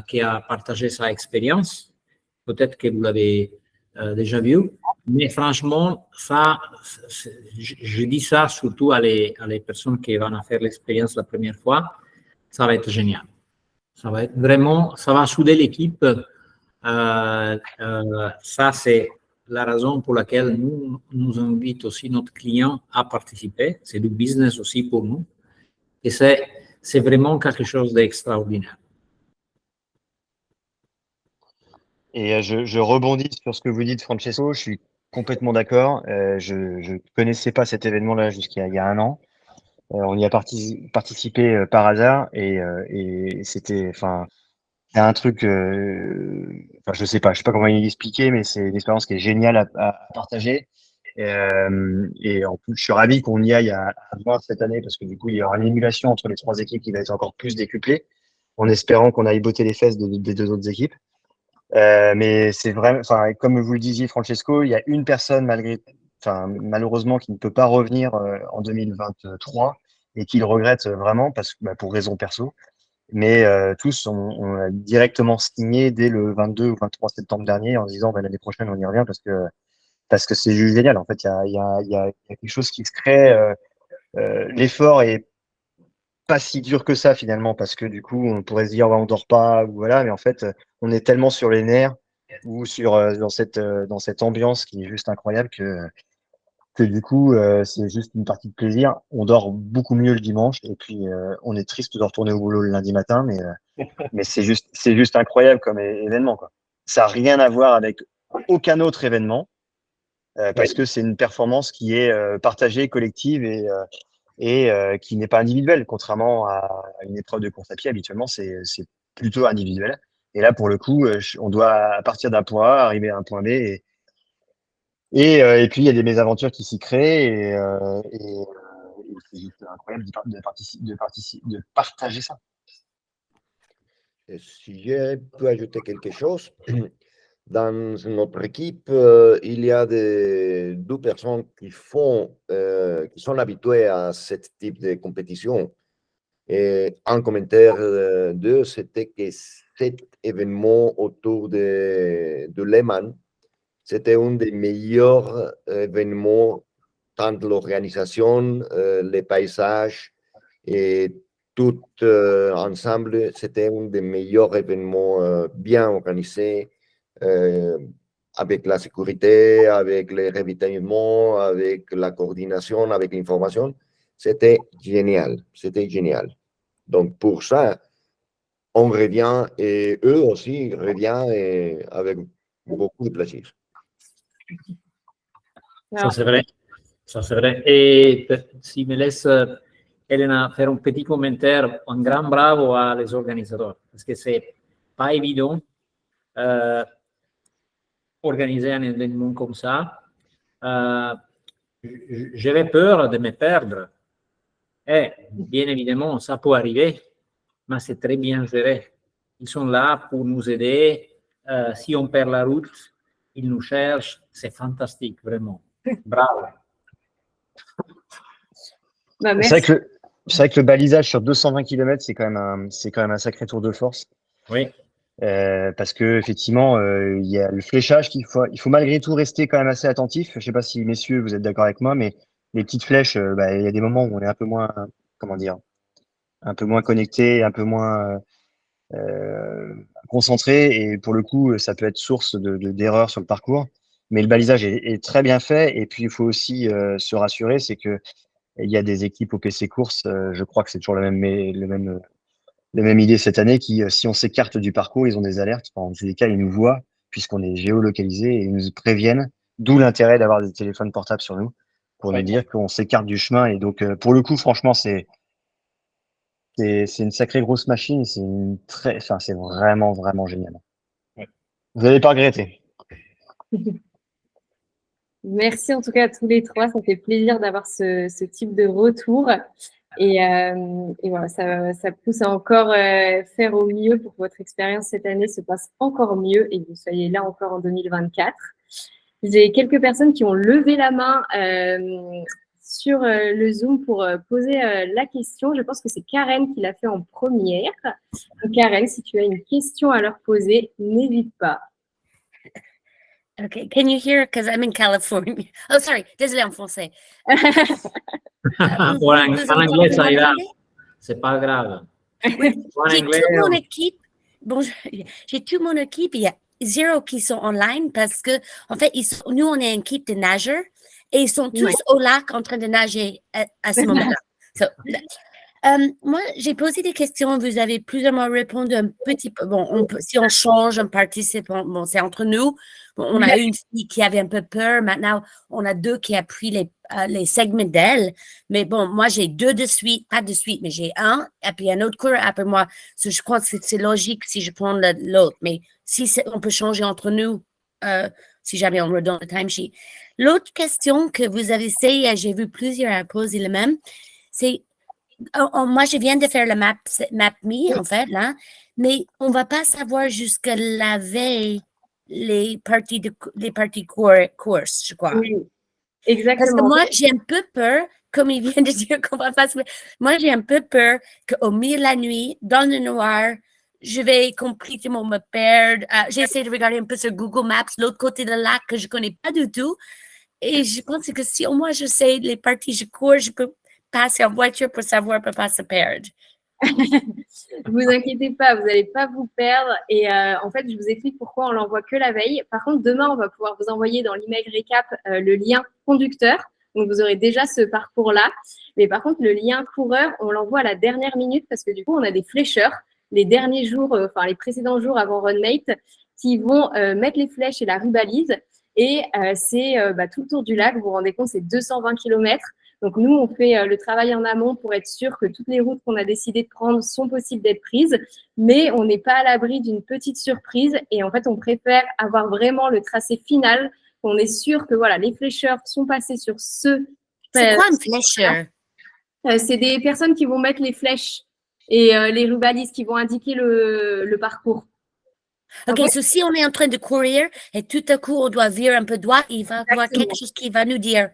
qui a partagé sa expérience. Peut-être que vous l'avez déjà vu. Mais franchement, ça, je dis ça surtout à les personnes qui vont faire l'expérience la première fois. Ça va être génial. Ça va être vraiment, ça va souder l'équipe. Ça, c'est la raison pour laquelle nous invitons aussi notre client à participer. C'est du business aussi pour nous. Et c'est vraiment quelque chose d'extraordinaire. Et je rebondis sur ce que vous dites, Francesco. Je suis complètement d'accord. Je ne connaissais pas cet événement-là jusqu'il y a un an. On y a participé par hasard et c'était, enfin, c'est un truc, enfin, je sais pas comment l'expliquer, mais c'est une expérience qui est géniale à partager. Et en plus, je suis ravi qu'on y aille à voir cette année parce que du coup, il y aura une émulation entre les trois équipes qui va être encore plus décuplée, en espérant qu'on aille botter les fesses des deux autres équipes. Mais c'est vraiment, enfin, comme vous le disiez, Francesco, il y a une personne malheureusement, qui ne peut pas revenir en 2023 et qui le regrette vraiment parce que pour raison perso. Mais tous ont directement signé dès le 22 ou 23 septembre dernier en se disant l'année prochaine on y revient parce que c'est juste génial. En fait, il y a quelque chose qui se crée. L'effort est pas si dur que ça finalement parce que du coup on pourrait se dire on dort pas ou voilà, mais en fait on est tellement sur les nerfs ou dans cette ambiance qui est juste incroyable que du coup c'est juste une partie de plaisir. On dort beaucoup mieux le dimanche et puis on est triste de retourner au boulot le lundi matin, mais c'est juste incroyable comme événement quoi. Ça a rien à voir avec aucun autre événement parce que c'est une performance qui est partagée, collective et qui n'est pas individuelle, contrairement à une épreuve de course à pied. Habituellement, c'est plutôt individuel. Et là, pour le coup, on doit partir d'un point A, arriver à un point B. Et puis, il y a des mésaventures qui s'y créent. Et c'est juste incroyable de partager ça. Et si je peux ajouter quelque chose, dans notre équipe, il y a deux personnes qui sont habituées à ce type de compétition. Et un commentaire d'eux, c'était que cet événement autour de Lehman, c'était un des meilleurs événements, tant l'organisation, les paysages et tout ensemble, c'était un des meilleurs événements bien organisés, avec la sécurité, avec les ravitaillements, avec la coordination, avec l'information. C'était génial, c'était génial. Donc pour ça, on revient et eux aussi reviennent avec beaucoup de plaisir. Ça, c'est vrai. Ça, c'est vrai. Et si me laisse, Elena, faire un petit commentaire, un grand bravo à les organisateurs, parce que c'est pas évident organiser un événement comme ça. J'avais peur de me perdre. Et bien évidemment, ça peut arriver, mais c'est très bien géré. Ils sont là pour nous aider. Si on perd la route, ils nous cherchent. C'est fantastique, vraiment. Bravo. Bah, C'est vrai que le balisage sur 220 km, c'est quand même un sacré tour de force. Oui. Parce que effectivement, il y a le fléchage il faut malgré tout rester quand même assez attentif. Je sais pas si messieurs vous êtes d'accord avec moi, mais les petites flèches, il y a des moments où on est un peu moins, comment dire, un peu moins connecté, un peu moins concentré, et pour le coup, ça peut être source d'erreurs sur le parcours. Mais le balisage est très bien fait, et puis il faut aussi se rassurer, c'est que il y a des équipes au PC course, je crois que c'est toujours le même la même idée cette année qui, si on s'écarte du parcours, ils ont des alertes. Enfin, en tous les cas, ils nous voient puisqu'on est géolocalisé et ils nous préviennent. D'où l'intérêt d'avoir des téléphones portables sur nous pour nous dire qu'on s'écarte du chemin. Et donc, pour le coup, franchement, c'est une sacrée grosse machine. C'est vraiment, vraiment génial. Vous n'allez pas regretter. Merci en tout cas à tous les trois. Ça fait plaisir d'avoir ce type de retour. Et voilà, ça pousse à encore faire au mieux pour que votre expérience cette année se passe encore mieux et que vous soyez là encore en 2024. J'ai quelques personnes qui ont levé la main sur le Zoom pour poser la question. Je pense que c'est Karen qui l'a fait en première. Donc, Karen, si tu as une question à leur poser, n'hésite pas. Okay, can you hear? Because I'm in California. Oh, sorry, désolé en français. En anglais, ça ira. C'est pas grave. Oui, j'ai toute mon équipe. Bon, j'ai toute mon équipe. Il y a 0 qui sont online parce que, en fait, nous, on est une équipe de nageurs et ils sont tous au lac en train de nager à ce moment-là. So, moi, j'ai posé des questions. Vous avez plus ou moins répondu un petit peu. Bon, si on change un participant, bon, c'est entre nous. Bon, on a une fille qui avait un peu peur. Maintenant, on a 2 qui a pris les segments d'elle. Mais bon, moi, j'ai 2 de suite, pas de suite, mais j'ai un et puis un autre coureur après moi. So, je crois que c'est logique si je prends l'autre. Mais si on peut changer entre nous, si jamais on redonne le timesheet. L'autre question que vous avez essayé, j'ai vu plusieurs poser le même, c'est moi, je viens de faire le MapMe, en fait, là, mais on ne va pas savoir jusqu'à la veille les parties course, je crois. Oui, exactement. Parce que moi, j'ai un peu peur, comme il vient de dire qu'on va pas se... Moi, j'ai un peu peur qu'au milieu de la nuit, dans le noir, je vais complètement me perdre. J'essaie de regarder un peu sur Google Maps, l'autre côté de lac que je ne connais pas du tout. Et je pense que si au moins je sais les parties je cours, je peux passer en voiture pour savoir pour ne pas se perdre. Vous inquiétez pas, vous n'allez pas vous perdre. Et en fait, je vous explique pourquoi on l'envoie que la veille. Par contre, demain, on va pouvoir vous envoyer dans l'email récap le lien conducteur. Donc, vous aurez déjà ce parcours-là. Mais par contre, le lien coureur, on l'envoie à la dernière minute parce que du coup, on a des flécheurs les derniers jours, les précédents jours avant RunMate qui vont mettre les flèches et la rubalise. Et c'est tout le tour du lac. Vous vous rendez compte, c'est 220 km. Donc, nous, on fait le travail en amont pour être sûr que toutes les routes qu'on a décidé de prendre sont possibles d'être prises, mais on n'est pas à l'abri d'une petite surprise. Et en fait, on préfère avoir vraiment le tracé final. On est sûr que voilà, les flécheurs sont passés sur ce. C'est quoi un flécheur? C'est des personnes qui vont mettre les flèches et les rubalises qui vont indiquer le parcours. Ok, so si on est en train de courir et tout à coup on doit virer un peu droit, il va y avoir quelque chose qui va nous dire.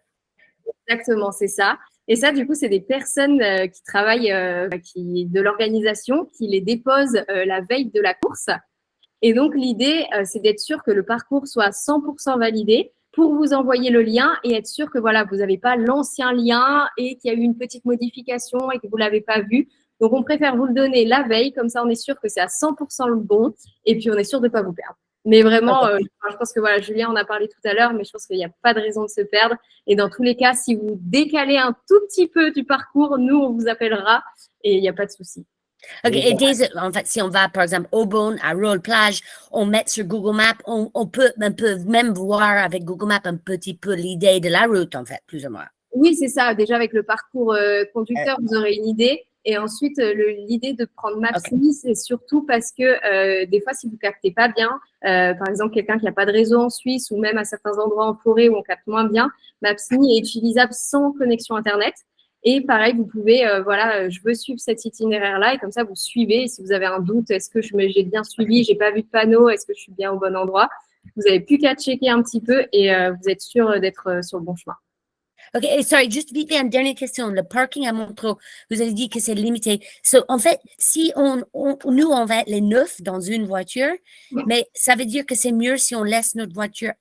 Exactement, c'est ça. Et ça, du coup, c'est des personnes qui travaillent de l'organisation, qui les déposent la veille de la course. Et donc, l'idée, c'est d'être sûr que le parcours soit 100% validé pour vous envoyer le lien et être sûr que voilà, vous n'avez pas l'ancien lien et qu'il y a eu une petite modification et que vous ne l'avez pas vu. Donc, on préfère vous le donner la veille, comme ça, on est sûr que c'est à 100% le bon et puis on est sûr de ne pas vous perdre. Mais vraiment, je pense que voilà, Julien en a parlé tout à l'heure, mais je pense qu'il n'y a pas de raison de se perdre. Et dans tous les cas, si vous décalez un tout petit peu du parcours, nous, on vous appellera et il n'y a pas de souci. Ok, et en fait, si on va, par exemple, au Beaune, à Rolle-Plage, on met sur Google Maps, on peut même voir avec Google Maps un petit peu l'idée de la route, en fait, plus ou moins. Oui, c'est ça. Déjà, avec le parcours conducteur, vous aurez une idée. Et ensuite, l'idée de prendre MapMe, c'est surtout parce que des fois, si vous ne captez pas bien, par exemple, quelqu'un qui n'a pas de réseau en Suisse ou même à certains endroits en forêt où on capte moins bien, MapMe est utilisable sans connexion Internet. Et pareil, vous pouvez, je veux suivre cet itinéraire-là et comme ça, vous suivez. Et si vous avez un doute, est-ce que j'ai bien suivi, j'ai pas vu de panneau, est-ce que je suis bien au bon endroit? Vous n'avez plus qu'à checker un petit peu et vous êtes sûr d'être sur le bon chemin. Ok, sorry, juste vite fait, une dernière question. Le parking à Montreux, vous avez dit que c'est limité. En fait, si nous, on va être les 9 dans une voiture, mais ça veut dire que c'est mieux si on laisse notre voiture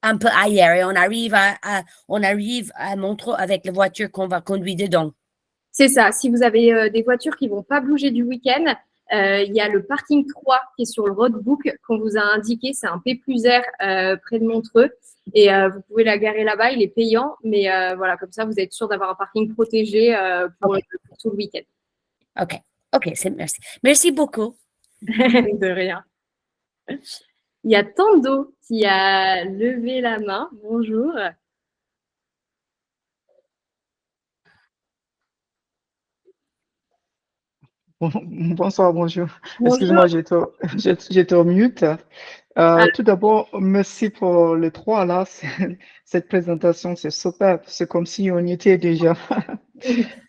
un peu ailleurs et on arrive à Montreux avec la voiture qu'on va conduire dedans. C'est ça. Si vous avez des voitures qui ne vont pas bouger du week-end, il y a le parking 3 qui est sur le roadbook qu'on vous a indiqué. C'est un P+R près de Montreux. Et vous pouvez la garer là-bas. Il est payant. Mais voilà, comme ça, vous êtes sûr d'avoir un parking protégé pour tout le week-end. OK, merci. Merci beaucoup. De rien. Il y a Tando qui a levé la main. Bonjour. Bonsoir, bonjour. Bonjour. Excuse-moi, j'étais au mute. Tout d'abord, merci pour les trois là. Cette présentation, c'est super. C'est comme si on y était déjà.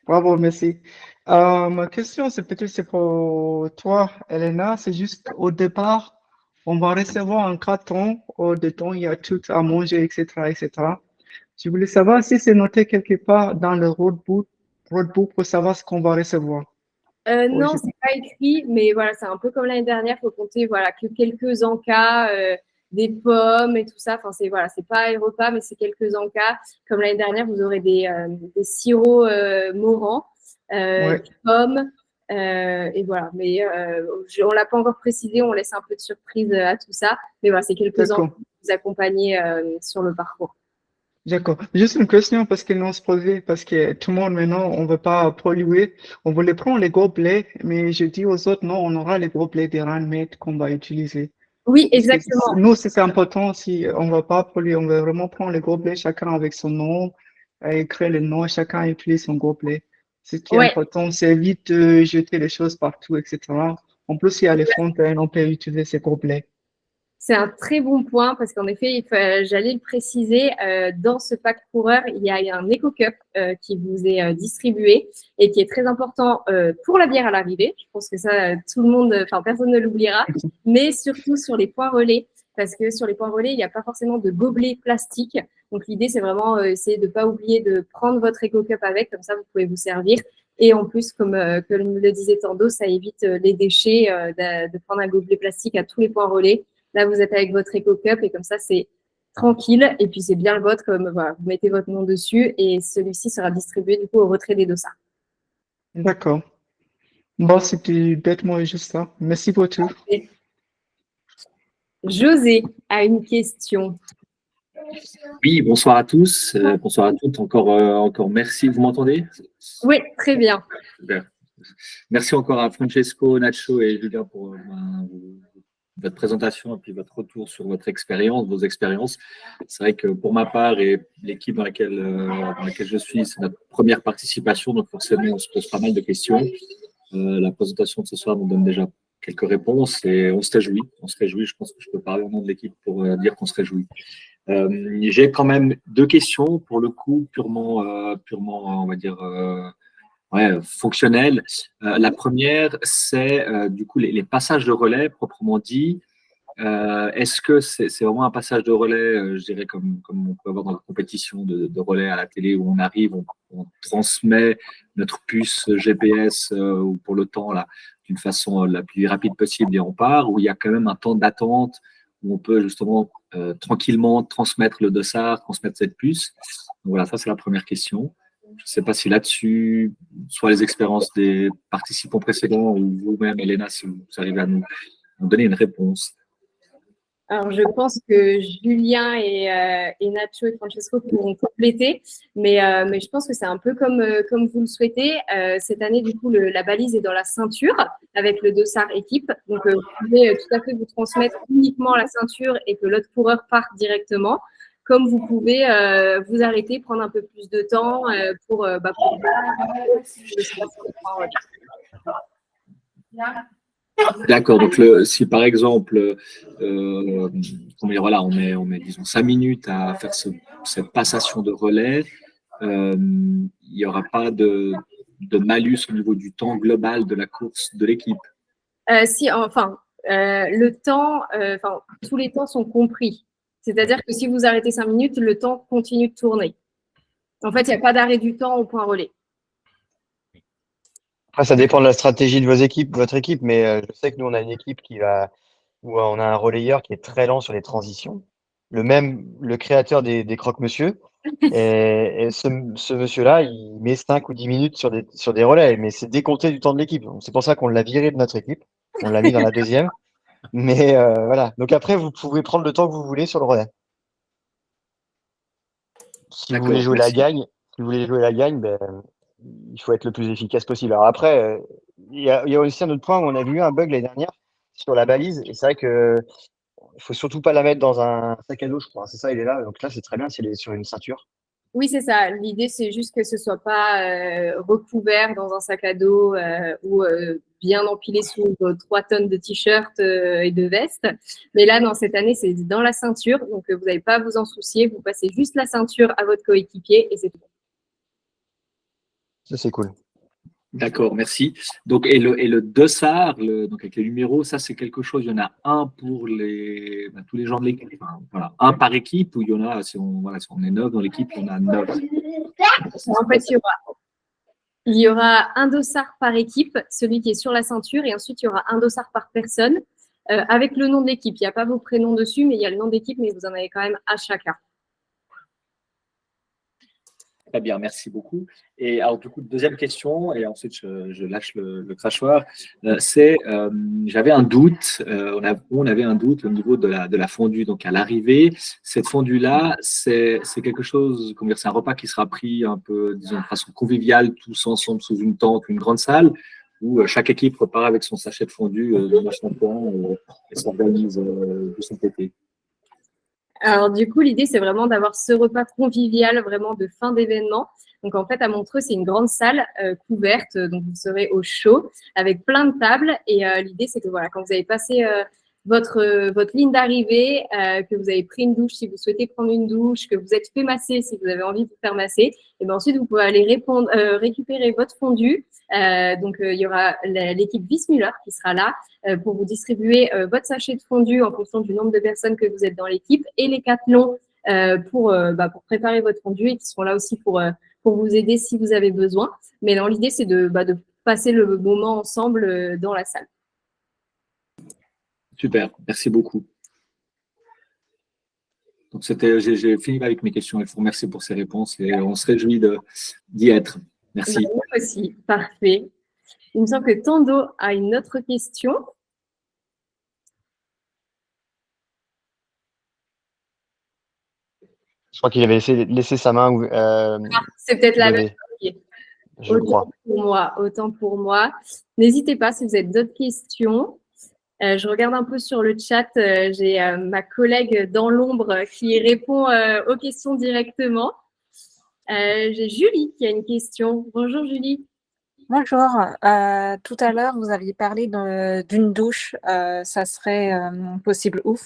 Bravo, merci. Ma question, c'est pour toi, Elena. C'est juste au départ, on va recevoir un carton. Dedans, il y a tout à manger, etc., etc. Je voulais savoir si c'est noté quelque part dans le roadbook pour savoir ce qu'on va recevoir. Non, c'est pas écrit, mais voilà, c'est un peu comme l'année dernière. Il faut compter voilà que quelques encas, des pommes et tout ça. Enfin, c'est voilà, c'est pas les repas, mais c'est quelques encas. Comme l'année dernière, vous aurez des sirops morants, Ouais. des pommes, et voilà. Mais on l'a pas encore précisé. On laisse un peu de surprise à tout ça. Mais voilà, c'est quelques encas D'accord. pour vous accompagner sur le parcours. D'accord. Juste une question parce qu'ils n'ont se posé, parce que tout le monde maintenant, on veut pas polluer. On voulait prendre les gobelets, mais je dis aux autres, non, on aura les gobelets des Runmade qu'on va utiliser. Oui, Parce que exactement. nous, c'est important si on va pas polluer, on veut vraiment prendre les gobelets, chacun avec son nom, écrire le nom, chacun utilise son gobelet. Ce qui est Ouais. important, c'est évite de jeter les choses partout, etc. En plus, il y a les fontaines, on peut utiliser ces gobelets. C'est un très bon point parce qu'en effet, j'allais le préciser, dans ce pack coureur, il y a un Eco Cup qui vous est distribué et qui est très important pour la bière à l'arrivée. Je pense que ça, tout le monde, enfin personne ne l'oubliera, mais surtout sur les points relais parce que sur les points relais, il n'y a pas forcément de gobelet plastique. Donc l'idée, c'est vraiment essayer de ne pas oublier de prendre votre Eco Cup avec, comme ça vous pouvez vous servir. Et en plus, comme le disait Tando, ça évite les déchets de prendre un gobelet plastique à tous les points relais. Là, vous êtes avec votre Eco Cup et comme ça, c'est tranquille. Et puis, c'est bien le vôtre. Comme, voilà, vous mettez votre nom dessus et celui-ci sera distribué du coup au retrait des dossards. D'accord. Bon, c'était bêtement juste ça. Merci pour tout. José a une question. Oui, bonsoir à tous, bonsoir à toutes. Encore merci. Vous m'entendez? Oui, très bien. Super. Merci encore à Francesco, Nacho et Julien pour votre présentation et puis votre retour sur votre expérience, vos expériences. C'est vrai que pour ma part et l'équipe dans laquelle je suis, c'est notre première participation, donc forcément on se pose pas mal de questions. La présentation de ce soir nous donne déjà quelques réponses et on se réjouit. On se réjouit. Je pense que je peux parler au nom de l'équipe pour dire qu'on se réjouit. J'ai quand même deux questions pour le coup purement on va dire fonctionnelles. La première, c'est du coup les passages de relais proprement dit. Est-ce que c'est vraiment un passage de relais, je dirais comme on peut avoir dans la compétition de relais à la télé où on arrive, on transmet notre puce GPS ou pour le temps là d'une façon la plus rapide possible et on part, ou il y a quand même un temps d'attente où on peut justement tranquillement transmettre le dossard, transmettre cette puce. Donc voilà, ça c'est la première question. Je ne sais pas si là-dessus, soit les expériences des participants précédents ou vous-même, Elena, si vous arrivez à nous donner une réponse. Alors, je pense que Julien et Nacho et Francesco pourront compléter, mais je pense que c'est un peu comme vous le souhaitez. Cette année, du coup, la balise est dans la ceinture avec le dossard équipe. Donc, vous pouvez tout à fait vous transmettre uniquement la ceinture et que l'autre coureur parte directement. Comme vous pouvez vous arrêter, prendre un peu plus de temps pour D'accord, donc si par exemple, voilà, on met disons 5 minutes à faire cette passation de relais, il n'y aura pas de malus au niveau du temps global de la course de l'équipe. Si, enfin, le temps, tous les temps sont compris. C'est-à-dire que si vous arrêtez 5 minutes, le temps continue de tourner. En fait, il n'y a pas d'arrêt du temps au point relais. Après, ça dépend de la stratégie de votre équipe, mais je sais que nous, on a une équipe où on a un relayeur qui est très lent sur les transitions. Le créateur des croque-monsieur. Et ce monsieur-là, il met 5 ou 10 minutes sur des relais, mais c'est décompté du temps de l'équipe. Donc, c'est pour ça qu'on l'a viré de notre équipe. On l'a mis dans la deuxième. Mais voilà. Donc après, vous pouvez prendre le temps que vous voulez sur le relais. Si vous voulez jouer la gagne, ben, il faut être le plus efficace possible. Alors après, il y a aussi un autre point où on a vu un bug l'année dernière sur la balise, et c'est vrai que il faut surtout pas la mettre dans un sac à dos, je crois. C'est ça, il est là. Donc là, c'est très bien s'il est sur une ceinture. Oui, c'est ça. L'idée, c'est juste que ce soit pas recouvert dans un sac à dos ou bien empilé sous 3 tonnes de t-shirts et de vestes. Mais là, dans cette année, c'est dans la ceinture. Donc, vous n'avez pas à vous en soucier. Vous passez juste la ceinture à votre coéquipier et c'est tout. Ça, c'est cool. D'accord, merci. Donc, et le dossard, donc avec les numéros, ça c'est quelque chose, il y en a un pour tous les gens de l'équipe, enfin, voilà, un par équipe, ou il y en a, si on est 9 dans l'équipe, il y en a 9. En fait, il y aura un dossard par équipe, celui qui est sur la ceinture, et ensuite il y aura un dossard par personne avec le nom de l'équipe. Il n'y a pas vos prénoms dessus, mais il y a le nom d'équipe, mais vous en avez quand même à chacun. Très bien, merci beaucoup. Et alors, du coup, deuxième question, et ensuite je lâche le crachoir. J'avais un doute, on avait un doute au niveau de la fondue. Donc, à l'arrivée, cette fondue-là, c'est quelque chose, comment dire, c'est un repas qui sera pris un peu, disons, de façon conviviale, tous ensemble sous une tente, une grande salle, où chaque équipe repart avec son sachet de fondue dans son coin et s'organise de son côté. Alors, du coup, l'idée, c'est vraiment d'avoir ce repas convivial, vraiment de fin d'événement. Donc, en fait, à Montreux, c'est une grande salle couverte, donc vous serez au chaud, avec plein de tables. Et l'idée, c'est que voilà, quand vous avez passé votre ligne d'arrivée, que vous avez pris une douche si vous souhaitez prendre une douche, que vous êtes fait masser si vous avez envie de vous faire masser, et bien ensuite, vous pouvez aller récupérer votre fondue. Donc, il y aura l'équipe Wismüller qui sera là pour vous distribuer votre sachet de fondue en fonction du nombre de personnes que vous êtes dans l'équipe et les cathlons pour préparer votre fondue et qui seront là aussi pour vous aider si vous avez besoin. Mais non, l'idée, c'est de passer le moment ensemble dans la salle. Super, merci beaucoup. Donc, j'ai fini avec mes questions. Je vous remercie pour ces réponses et on se réjouit d'y être. Merci. Moi aussi, parfait. Il me semble que Tando a une autre question. Je crois qu'il avait laissé sa main. C'est peut-être la même. Je crois. Autant pour moi. N'hésitez pas si vous avez d'autres questions. Je regarde un peu sur le chat. J'ai ma collègue dans l'ombre qui répond aux questions directement. J'ai Julie qui a une question. Bonjour Julie. Bonjour. Tout à l'heure, vous aviez parlé d'une douche. Ça serait possible où?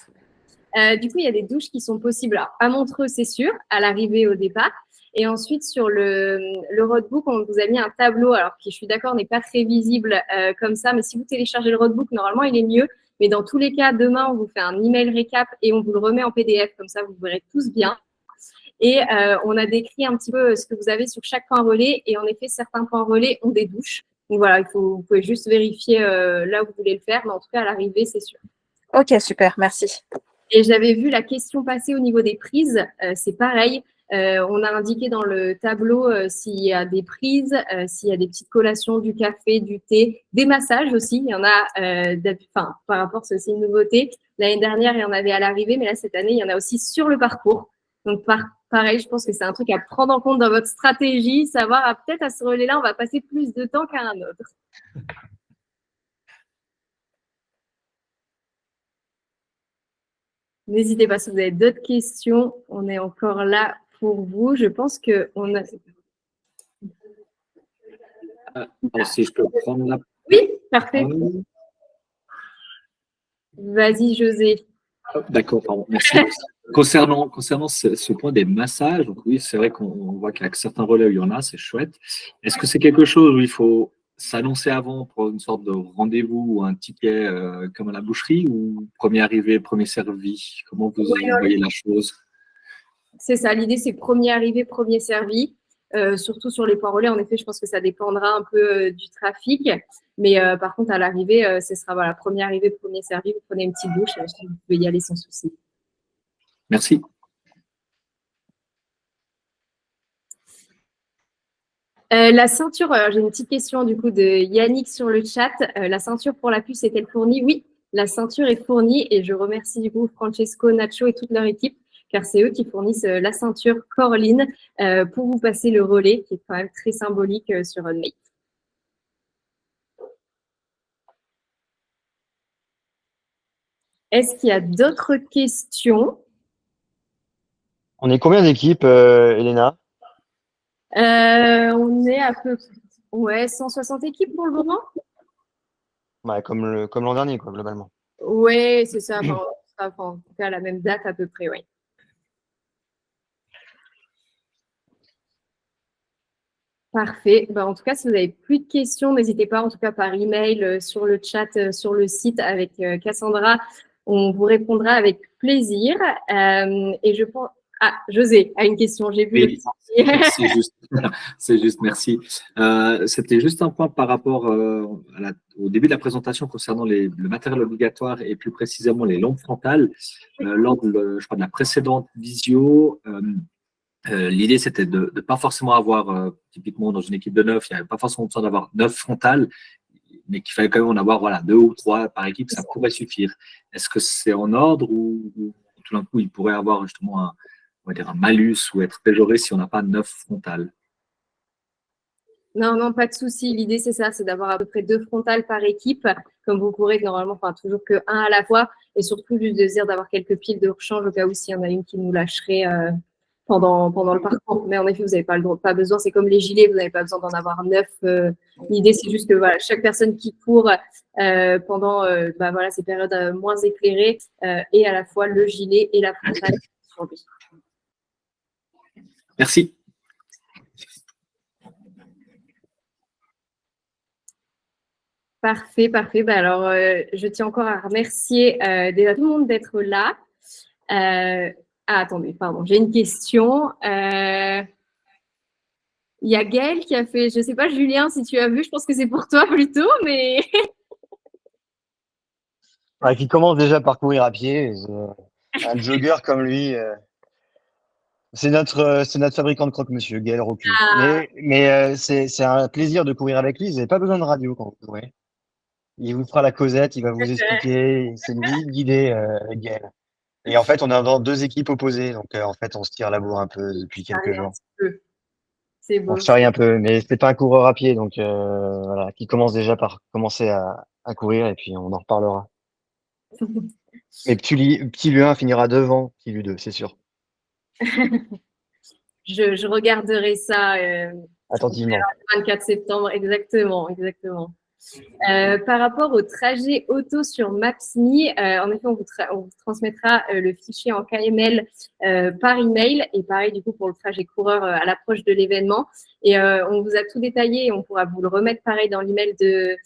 Du coup, il y a des douches qui sont possibles à Montreux, c'est sûr, à l'arrivée au départ. Et ensuite, sur le roadbook, on vous a mis un tableau, alors qui, je suis d'accord, n'est pas très visible comme ça, mais si vous téléchargez le roadbook, normalement, il est mieux. Mais dans tous les cas, demain, on vous fait un email récap et on vous le remet en PDF, comme ça, vous verrez tous bien. Et on a décrit un petit peu ce que vous avez sur chaque point relais. Et en effet, certains points relais ont des douches. Donc voilà, vous pouvez juste vérifier là où vous voulez le faire, mais en tout cas, à l'arrivée, c'est sûr. Ok, super, merci. Et j'avais vu la question passer au niveau des prises. C'est pareil. On a indiqué dans le tableau s'il y a des prises, s'il y a des petites collations, du café, du thé, des massages aussi. Il y en a, par rapport, c'est aussi une nouveauté. L'année dernière, il y en avait à l'arrivée, mais là, cette année, il y en a aussi sur le parcours. Donc, pareil, je pense que c'est un truc à prendre en compte dans votre stratégie, savoir peut-être à ce relais-là, on va passer plus de temps qu'à un autre. N'hésitez pas si vous avez d'autres questions. On est encore là pour vous. Je pense qu'on a… Si je peux prendre la… Oui, parfait. Vas-y, José. D'accord, pardon. Merci. Concernant ce point des massages, donc oui, c'est vrai qu'on voit qu'avec certains relais, il y en a, c'est chouette. Est-ce que c'est quelque chose où il faut s'annoncer avant pour une sorte de rendez-vous ou un ticket comme à la boucherie, ou premier arrivé, premier servi? Comment vous voyez la chose? C'est ça, l'idée c'est premier arrivé, premier servi. Surtout sur les points relais, en effet, je pense que ça dépendra un peu du trafic. Mais par contre, à l'arrivée, ce sera voilà, premier arrivé, premier servi. Vous prenez une petite douche et ensuite vous pouvez y aller sans souci. Merci. La ceinture, j'ai une petite question du coup de Yannick sur le chat. La ceinture pour la puce est-elle fournie? Oui, la ceinture est fournie et je remercie du coup Francesco, Nacho et toute leur équipe car c'est eux qui fournissent la ceinture Corline pour vous passer le relais, qui est quand même très symbolique sur Unmate. Est-ce qu'il y a d'autres questions? On est combien d'équipes, Elena? On est à peu près 160 équipes pour le moment. Ouais, comme l'an dernier, quoi, globalement. Oui, c'est ça. En tout cas, à la même date à peu près, oui. Parfait. Ben, en tout cas, si vous avez plus de questions, n'hésitez pas, en tout cas par email, sur le chat, sur le site avec Cassandra. On vous répondra avec plaisir. Et je pense… Ah, José a une question. J'ai vu. Oui, c'est juste, merci. C'était juste un point par rapport au début de la présentation concernant le matériel obligatoire et plus précisément les lampes frontales. Lors je crois, de la précédente visio, l'idée, c'était de ne pas forcément avoir, typiquement dans une équipe de 9, il n'y avait pas forcément besoin d'avoir 9 frontales, mais qu'il fallait quand même en avoir 2 ou 3 par équipe, ça pourrait suffire. Est-ce que c'est en ordre ou tout d'un coup, il pourrait avoir justement un malus ou être péjoré si on n'a pas 9 frontales? Non, pas de souci. L'idée, c'est ça, c'est d'avoir à peu près 2 frontales par équipe, comme vous pourrez normalement, toujours que 1 à la fois, et surtout juste de dire d'avoir quelques piles de rechange au cas où s'il y en a une qui nous lâcherait pendant le parcours. Mais en effet, vous n'avez pas besoin, c'est comme les gilets, vous n'avez pas besoin d'en avoir 9. L'idée, c'est juste que voilà, chaque personne qui court pendant ces périodes moins éclairées ait à la fois le gilet et la frontale sur lui. Merci. Parfait. Alors, je tiens encore à remercier déjà tout le monde d'être là. Attendez, pardon, j'ai une question. Il y a Gaëlle qui a fait, je ne sais pas, Julien, si tu as vu, je pense que c'est pour toi plutôt, mais… Ouais, qui commence déjà par courir à pied. Un jogger comme lui, c'est notre fabricant de croque-monsieur, Gaël Rocu. Mais c'est un plaisir de courir avec lui. Vous n'avez pas besoin de radio quand vous courez. Il vous fera la causette, il va vous expliquer. C'est une visite guidée, Gaël. Et en fait, on est dans 2 équipes opposées. Donc, en fait, on se tire la bourre un peu depuis quelques jours. C'est beau. On se charrie un peu. Mais c'est pas un coureur à pied. Donc, voilà, qui commence déjà par commencer à courir. Et puis, on en reparlera. Et petit Luin finira devant petit Lu2, c'est sûr. Je regarderai ça attentivement. Le 24 septembre, exactement. Par rapport au trajet auto sur Maps.me, en effet, on vous transmettra le fichier en KML par email, et pareil du coup pour le trajet coureur à l'approche de l'événement. Et on vous a tout détaillé et on pourra vous le remettre pareil dans l'email de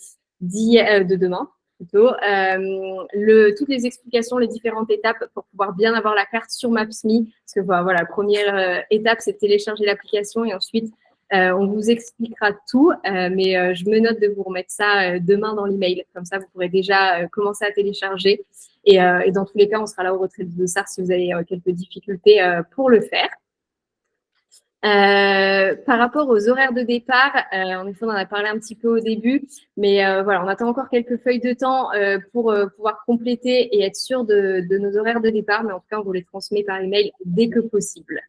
demain. Toutes les explications, les différentes étapes pour pouvoir bien avoir la carte sur Maps.me. Parce que voilà, la première étape, c'est de télécharger l'application et ensuite, on vous expliquera tout. Mais je me note de vous remettre ça demain dans l'email. Comme ça, vous pourrez déjà commencer à télécharger. Et dans tous les cas, on sera là au retrait de Dossard si vous avez quelques difficultés pour le faire. Par rapport aux horaires de départ, en effet, on en a parlé un petit peu au début, mais voilà, on attend encore quelques feuilles de temps pour pouvoir compléter et être sûr de nos horaires de départ, mais en tout cas, on vous les transmet par email dès que possible.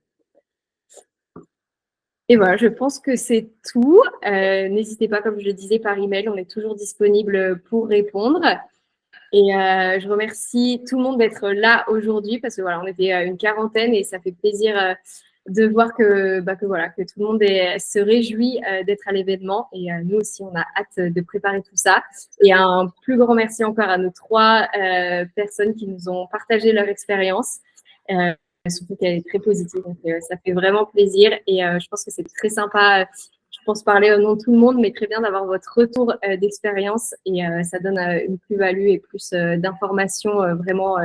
Et voilà, je pense que c'est tout. N'hésitez pas, comme je le disais, par email, on est toujours disponible pour répondre. Et je remercie tout le monde d'être là aujourd'hui parce que voilà, on était une quarantaine et ça fait plaisir de voir que tout le monde se réjouit d'être à l'événement. Et nous aussi, on a hâte de préparer tout ça. Et un plus grand merci encore à nos 3 personnes qui nous ont partagé leur expérience. Surtout qu'elle est très positive. Donc, ça fait vraiment plaisir. Et je pense que c'est très sympa. Je pense parler au nom de tout le monde, mais très bien d'avoir votre retour d'expérience. Et ça donne une plus-value et plus d'informations vraiment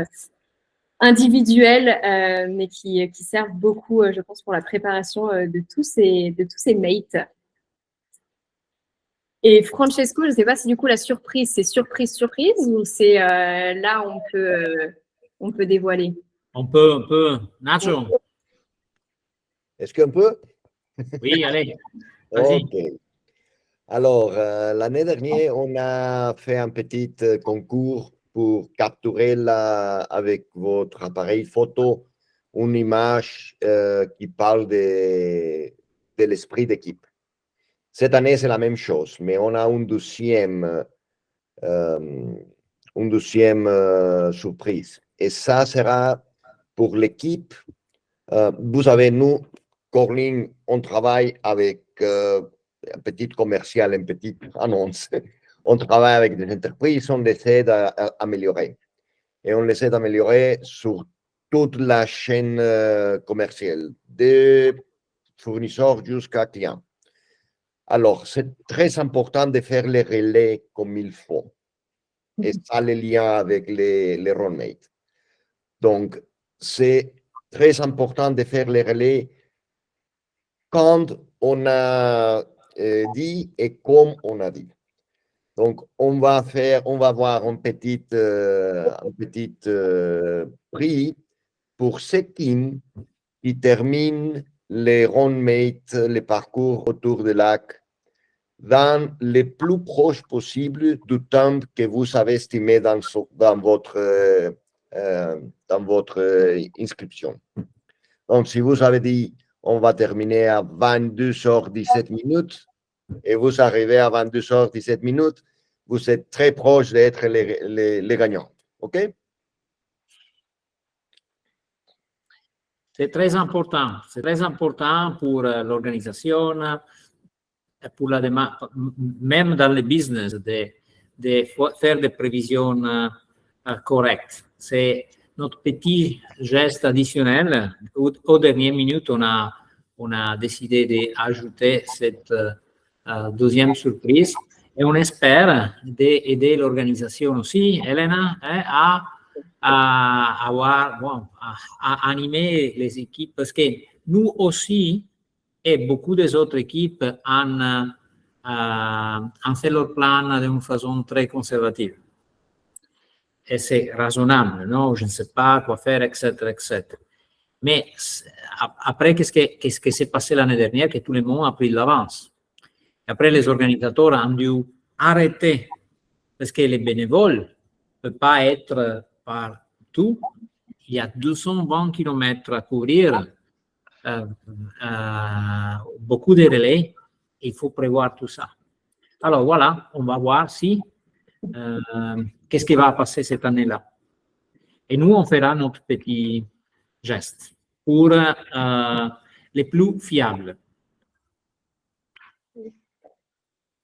individuelles, mais qui servent beaucoup, je pense, pour la préparation de tous ces mates. Et Francesco, je ne sais pas si du coup la surprise, c'est surprise ou c'est là on peut dévoiler. On peut. Nacho. Est-ce qu'on peut? Oui, allez. Ok. Alors, l'année dernière, on a fait un petit concours pour capturer avec votre appareil photo une image qui parle de l'esprit d'équipe. Cette année, c'est la même chose, mais on a une deuxième surprise. Et ça sera pour l'équipe. Vous savez, nous, Corline, on travaille avec un petit commercial, une petite annonce. On travaille avec des entreprises, on les aide à améliorer. Et on les aide à améliorer sur toute la chaîne commerciale, des fournisseurs jusqu'à clients. Alors, c'est très important de faire les relais comme il faut. Et ça, le lien avec les roadmates. Donc, c'est très important de faire les relais quand on a dit et comme on a dit. Donc, on va avoir un petit prix pour ces teams qui terminent les roadmates, les parcours autour du lac, dans le plus proche possible du temps que vous avez estimé dans votre inscription. Donc, si vous avez dit on va terminer à 22h17 et vous arrivez à 22h17, vous êtes très proche d'être les gagnants. OK? C'est très important. C'est très important pour l'organisation, pour la demande, même dans le business, de faire des prévisions correctes. C'est notre petit geste additionnel. Au dernier minute, on a décidé d'ajouter cette deuxième surprise et on espère d'aider l'organisation aussi, Elena, à animer les équipes parce que nous aussi et beaucoup des autres équipes ont fait leur plan d'une façon très conservative. Et c'est raisonnable, non? Je ne sais pas quoi faire, etc., etc. Mais après, qu'est-ce qui s'est passé l'année dernière? Que tout le monde a pris de l'avance. Après, les organisateurs ont dû arrêter parce que les bénévoles ne peuvent pas être partout. Il y a 220 km à couvrir, beaucoup de relais. Il faut prévoir tout ça. Alors voilà, on va voir si qu'est-ce qui va passer cette année-là. Et nous, on fera notre petit geste pour les plus fiables.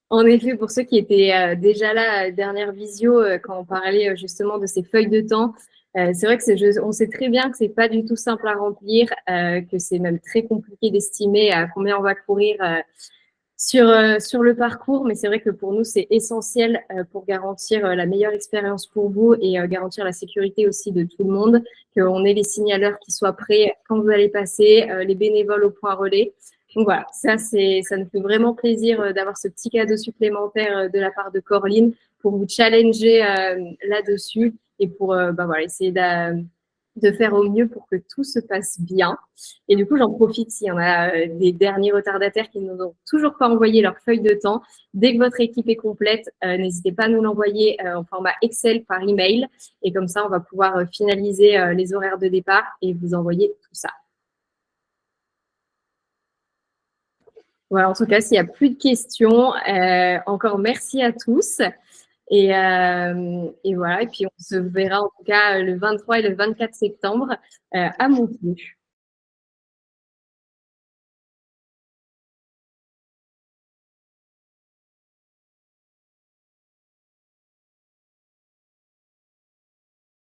En effet, pour ceux qui étaient déjà là à la dernière visio, quand on parlait justement de ces feuilles de temps, c'est vrai que on sait très bien que c'est pas du tout simple à remplir, que c'est même très compliqué d'estimer à combien on va courir sur le parcours, mais c'est vrai que pour nous, c'est essentiel pour garantir la meilleure expérience pour vous et garantir la sécurité aussi de tout le monde, qu'on ait les signaleurs qui soient prêts quand vous allez passer, les bénévoles au point relais. Donc voilà, ça nous fait vraiment plaisir d'avoir ce petit cadeau supplémentaire de la part de Corline pour vous challenger là-dessus et pour essayer de faire au mieux pour que tout se passe bien. Et du coup, j'en profite s'il y en a des derniers retardataires qui ne nous ont toujours pas envoyé leur feuille de temps. Dès que votre équipe est complète, n'hésitez pas à nous l'envoyer en format Excel par email. Et comme ça, on va pouvoir finaliser les horaires de départ et vous envoyer tout ça. Voilà, en tout cas, s'il n'y a plus de questions, encore merci à tous. Et voilà, et puis on se verra en tout cas le 23 et le 24 septembre à Montpellier.